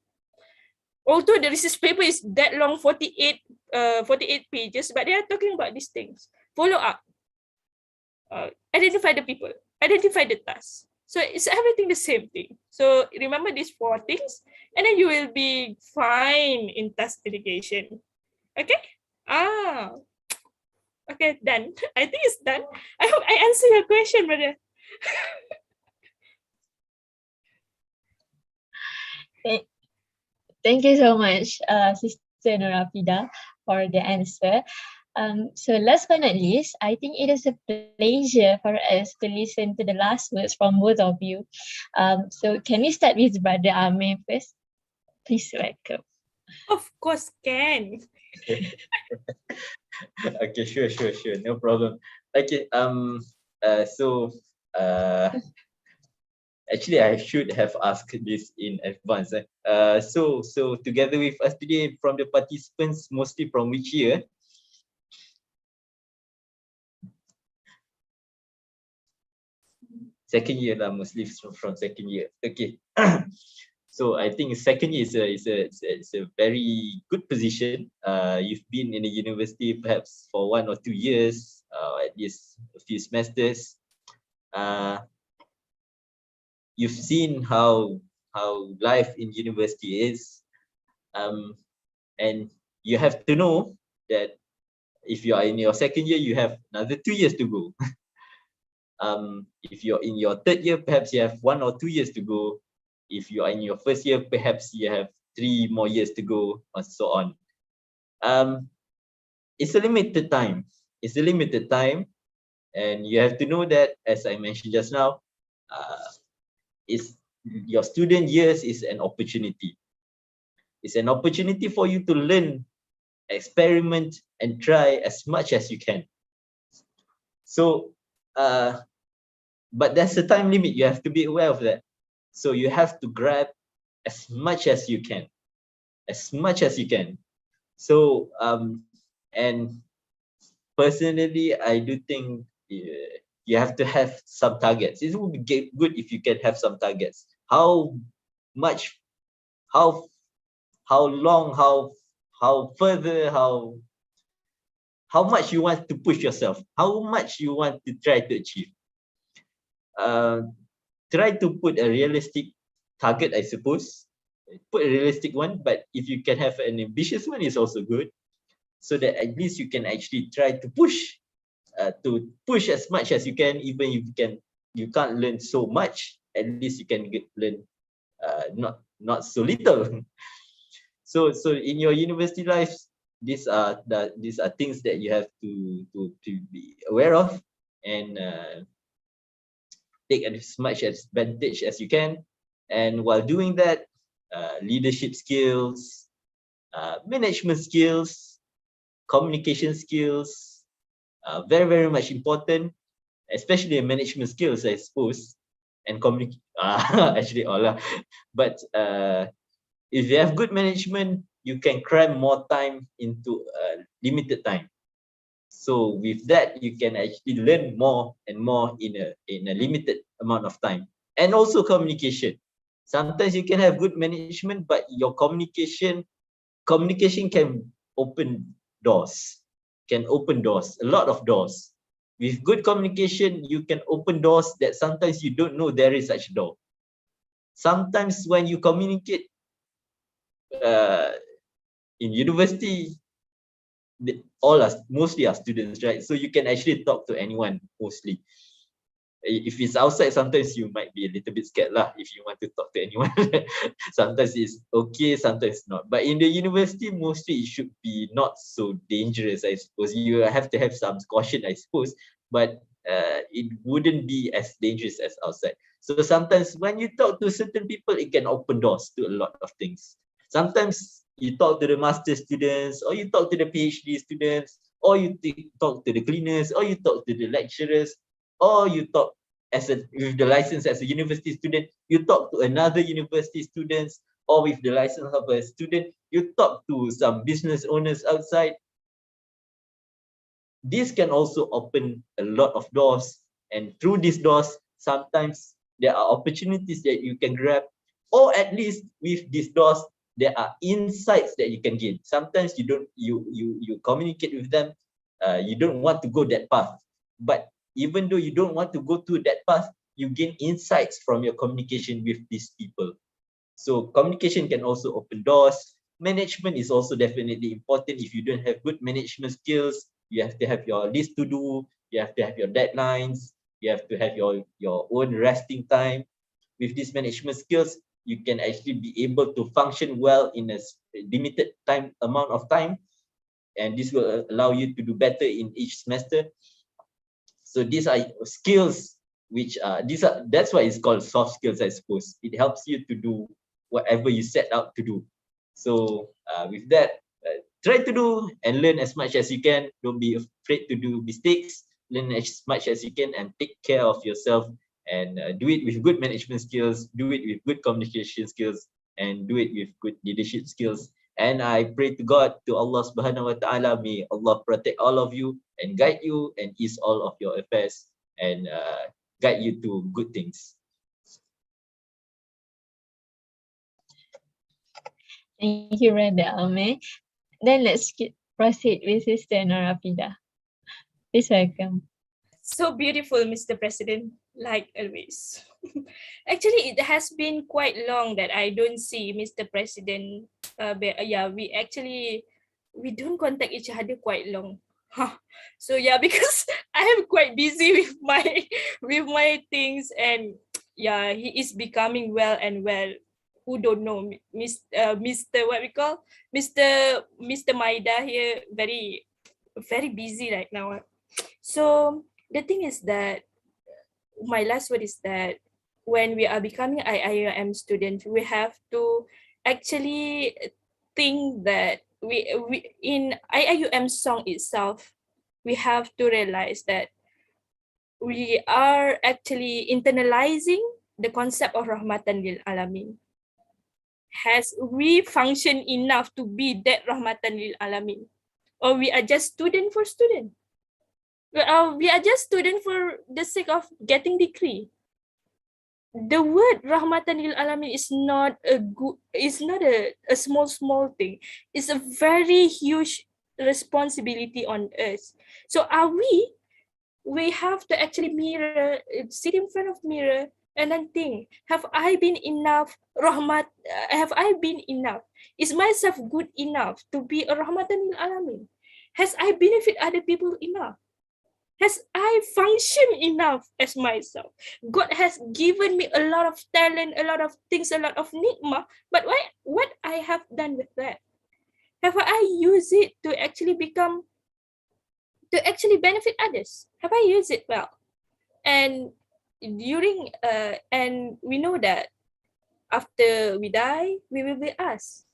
Although the research paper is that long, 48 pages, but they are talking about these things. Follow up, identify the people, identify the tasks. So it's everything the same thing. So remember these 4 things, and then you will be fine in task delegation. Okay? Okay, done. I think it's done. I hope I answer your question, brother. Thank you so much, Sister Nurafida, for the answer. So last but not least, I think it is a pleasure for us to listen to the last words from both of you. So can we start with Brother Amir first? Please welcome. Of course can. Okay, sure, no problem. Okay, actually I should have asked this in advance. So together with us today from the participants, mostly from which year? Second year lah, mostly from second year. Okay. So I think second year is a very good position. You've been in the university perhaps for 1 or 2 years, at least a few semesters. You've seen how life in university is, and you have to know that if you are in your second year, you have another 2 years to go. If you're in your third year, perhaps you have 1 or 2 years to go. If you are in your first year, perhaps you have 3 more years to go, and so on. It's a limited time. It's a limited time, and you have to know that, as I mentioned just now, your student years is an opportunity. It's an opportunity for you to learn, experiment, and try as much as you can. So, but there's a time limit. You have to be aware of that. So you have to grab as much as you can, as much as you can. So, and personally, I do think you have to have some targets. It would be good if you can have some targets. How much, how long, how further, how much you want to push yourself, how much you want to try to achieve. Try to put a realistic target, I suppose. Put a realistic one, but if you can have an ambitious one, it's also good, so that at least you can actually try to push as much as you can. Even if you can't learn so much, at least you can learn not so little. So in your university life, these are things that you have to be aware of, and take as much advantage as you can. And while doing that, leadership skills, management skills, communication skills, very, very much important, especially management skills, I suppose, and actually all. But if you have good management, you can cram more time into limited time. So with that, you can actually learn more and more in a limited amount of time. And also communication. Sometimes you can have good management, but your communication can open doors, a lot of doors. With good communication, you can open doors that sometimes you don't know there is such a door. Sometimes when you communicate in university, mostly are students, right? So you can actually talk to anyone mostly. If it's outside, sometimes you might be a little bit scared lah if you want to talk to anyone. Sometimes it's okay, sometimes not. But in the university, mostly it should be not so dangerous, I suppose. You have to have some caution, I suppose, but it wouldn't be as dangerous as outside. So sometimes when you talk to certain people, it can open doors to a lot of things. Sometimes you talk to the master students, or you talk to the PhD students, or you talk to the cleaners, or you talk to the lecturers, or you talk with the license as a university student, you talk to another university students, or with the license of a student, you talk to some business owners outside. This can also open a lot of doors, and through these doors, sometimes there are opportunities that you can grab, or at least with these doors, there are insights that you can gain. Sometimes you communicate with them, you don't want to go that path, but even though you don't want to go to that path, you gain insights from your communication with these people. So communication can also open doors. Management is also definitely important. If you don't have good management skills, you have to have your list to do, you have to have your deadlines, you have to have your own resting time. With these management skills, you can actually be able to function well in a limited amount of time, and this will allow you to do better in each semester. So these are skills which that's why it's called soft skills, I suppose. It helps you to do whatever you set out to do. So with that, try to do and learn as much as you can. Don't be afraid to do mistakes. Learn as much as you can and take care of yourself, and do it with good management skills, do it with good communication skills, and do it with good leadership skills. And I pray to God, to Allah Subhanahu wa Ta'ala, may Allah protect all of you and guide you and ease all of your affairs, and guide you to good things. Thank you, Brother Amir. Then let's proceed with Sister Nurafida. Please welcome. So beautiful, Mr. President, like always. Actually, it has been quite long that I don't see Mr. President. We don't contact each other quite long. So yeah, because I am quite busy with my things, and yeah, he is becoming well and well. Who don't know, Mr. What we call Mr. Maida here, very busy right now. So the thing is that my last word is that when we are becoming IIUM student, we have to actually think that we in IIUM song itself, we have to realize that we are actually internalizing the concept of Rahmatan lil Alamin. Has we function enough to be that Rahmatan lil Alamin? Or we are just student for student? We are just student for the sake of getting degree. The word Rahmatan lil Alamin is not a small thing. It's a very huge responsibility on us. So we have to actually sit in front of mirror and then think, have I been enough rahmat? Have I been enough? Is myself good enough to be a Rahmatan lil Alamin? Has I benefit other people enough? Has I functioned enough as myself? God has given me a lot of talent, a lot of things, a lot of nikmah, but what I have done with that? Have I used it to actually benefit others? Have I used it well? And and we know that after we die, we will be asked.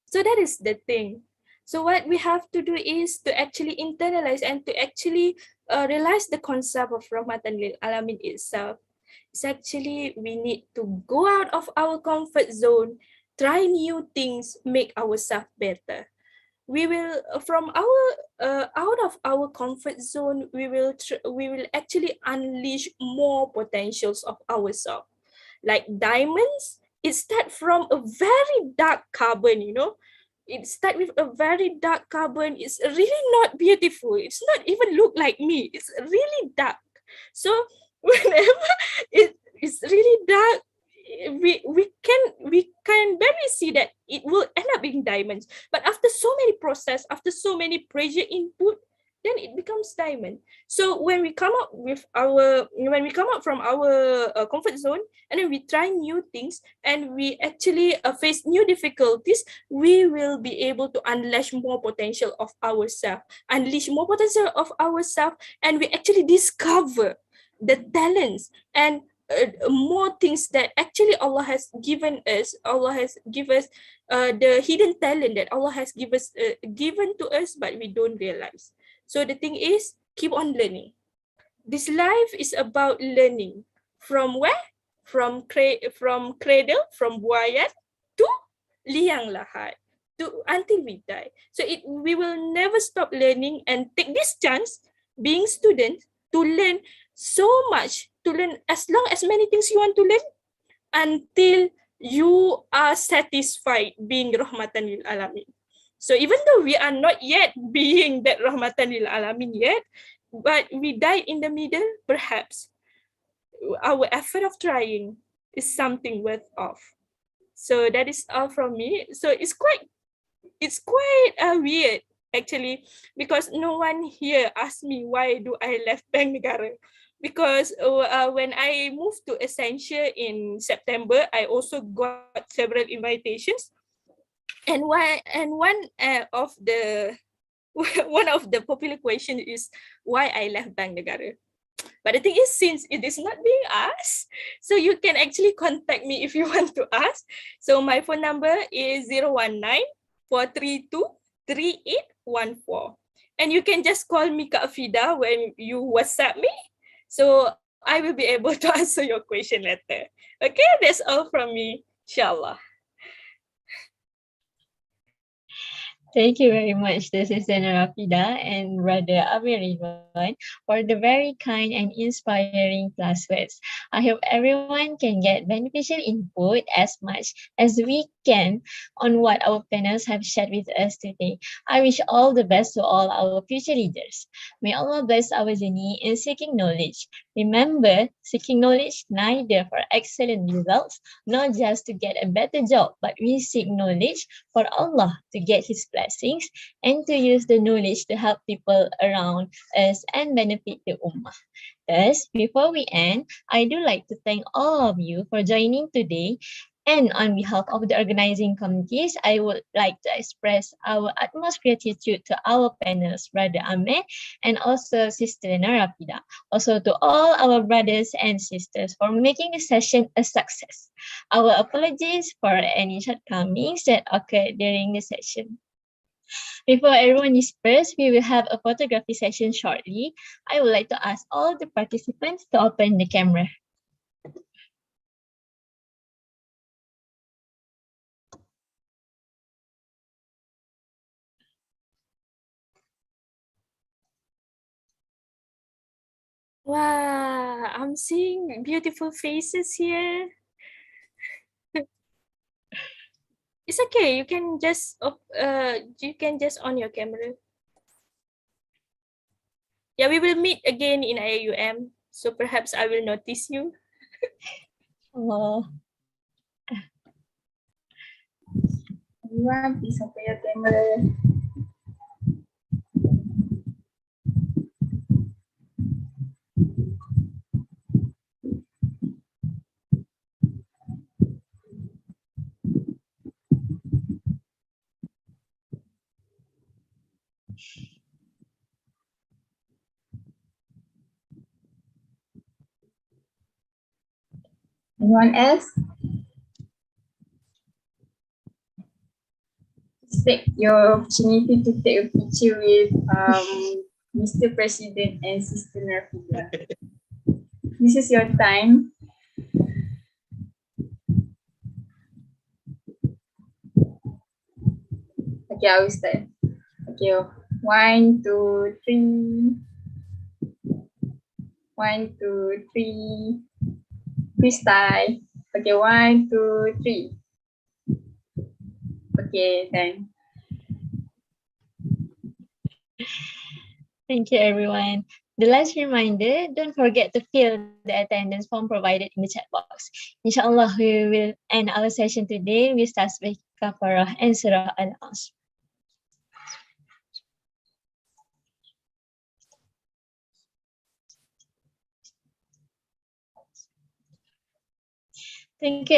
So that is the thing. So what we have to do is to actually internalize and to actually realize the concept of Rahmatan lil Alamin itself. It's actually we need to go out of our comfort zone, try new things, make ourselves better. We will from our out of our comfort zone, we will actually unleash more potentials of ourselves. Like diamonds, it starts from a very dark carbon, it starts with a very dark carbon. It's really not beautiful. It's not even look like me. It's really dark. So whenever it's really dark, we can barely see that it will end up being diamonds. But after so many process, after so many pressure input, then it becomes diamond. So when we come out from our comfort zone, and then we try new things, and we actually face new difficulties, we will be able to unleash more potential of ourselves, and we actually discover the talents and more things that actually Allah has given us. Allah has given us the hidden talent that Allah has given to us, but we don't realize. So the thing is, keep on learning. This life is about learning. From where? From cradle, from buayat to liang lahat, to until we die. So we will never stop learning, and take this chance, being student, to learn so much, to learn as many things you want to learn, until you are satisfied being Rahmatan lil Alamin. So even though we are not yet being that Rahmatan lil Alamin yet, but we died in the middle, perhaps our effort of trying is something worth of. So that is all from me. So it's quite weird actually, because no one here asked me why do I left Bank Negara. Because when I moved to Essentia in September, I also got several invitations. And one of the popular question is why I left Bank Negara. But the thing is, since it is not being asked, so you can actually contact me if you want to ask. So my phone number is 019-432-3814. And you can just call me Kak Fida when you WhatsApp me. So I will be able to answer your question later. Okay, that's all from me, inshallah. Thank you very much. This is Nurafida and Brother Amir Ridwan for the very kind and inspiring class words. I hope everyone can get beneficial input as much as we can on what our panels have shared with us today. I wish all the best to all our future leaders. May Allah bless our journey in seeking knowledge. Remember, seeking knowledge neither for excellent results, not just to get a better job, but we seek knowledge for Allah to get His pleasure. blessings and to use the knowledge to help people around us and benefit the Ummah. Thus, before we end, I do like to thank all of you for joining today. And on behalf of the organizing committees, I would like to express our utmost gratitude to our panelists, Brother Amir and also Sister Nurafida. Also to all our brothers and sisters for making the session a success. Our apologies for any shortcomings that occurred during the session. Before everyone disperses, we will have a photography session shortly. I would like to ask all the participants to open the camera. Wow, I'm seeing beautiful faces here. It's okay. You can just on your camera. Yeah, we will meet again in IUM. So perhaps I will notice you. Oh, Everyone, please open your camera. Anyone else? Take your opportunity to take a picture with Mr. President and Sister Nurafida. This is your time. Okay, I will start. Okay, 1, 2, 3. 1, 2, 3. Freestyle. Okay, 1, 2, 3. Okay, then. thank you, everyone. The last reminder, don't forget to fill the attendance form provided in the chat box. Inshallah, we will end our session today with Tasbih Kafarah and Surah Al-Asr. Thank you,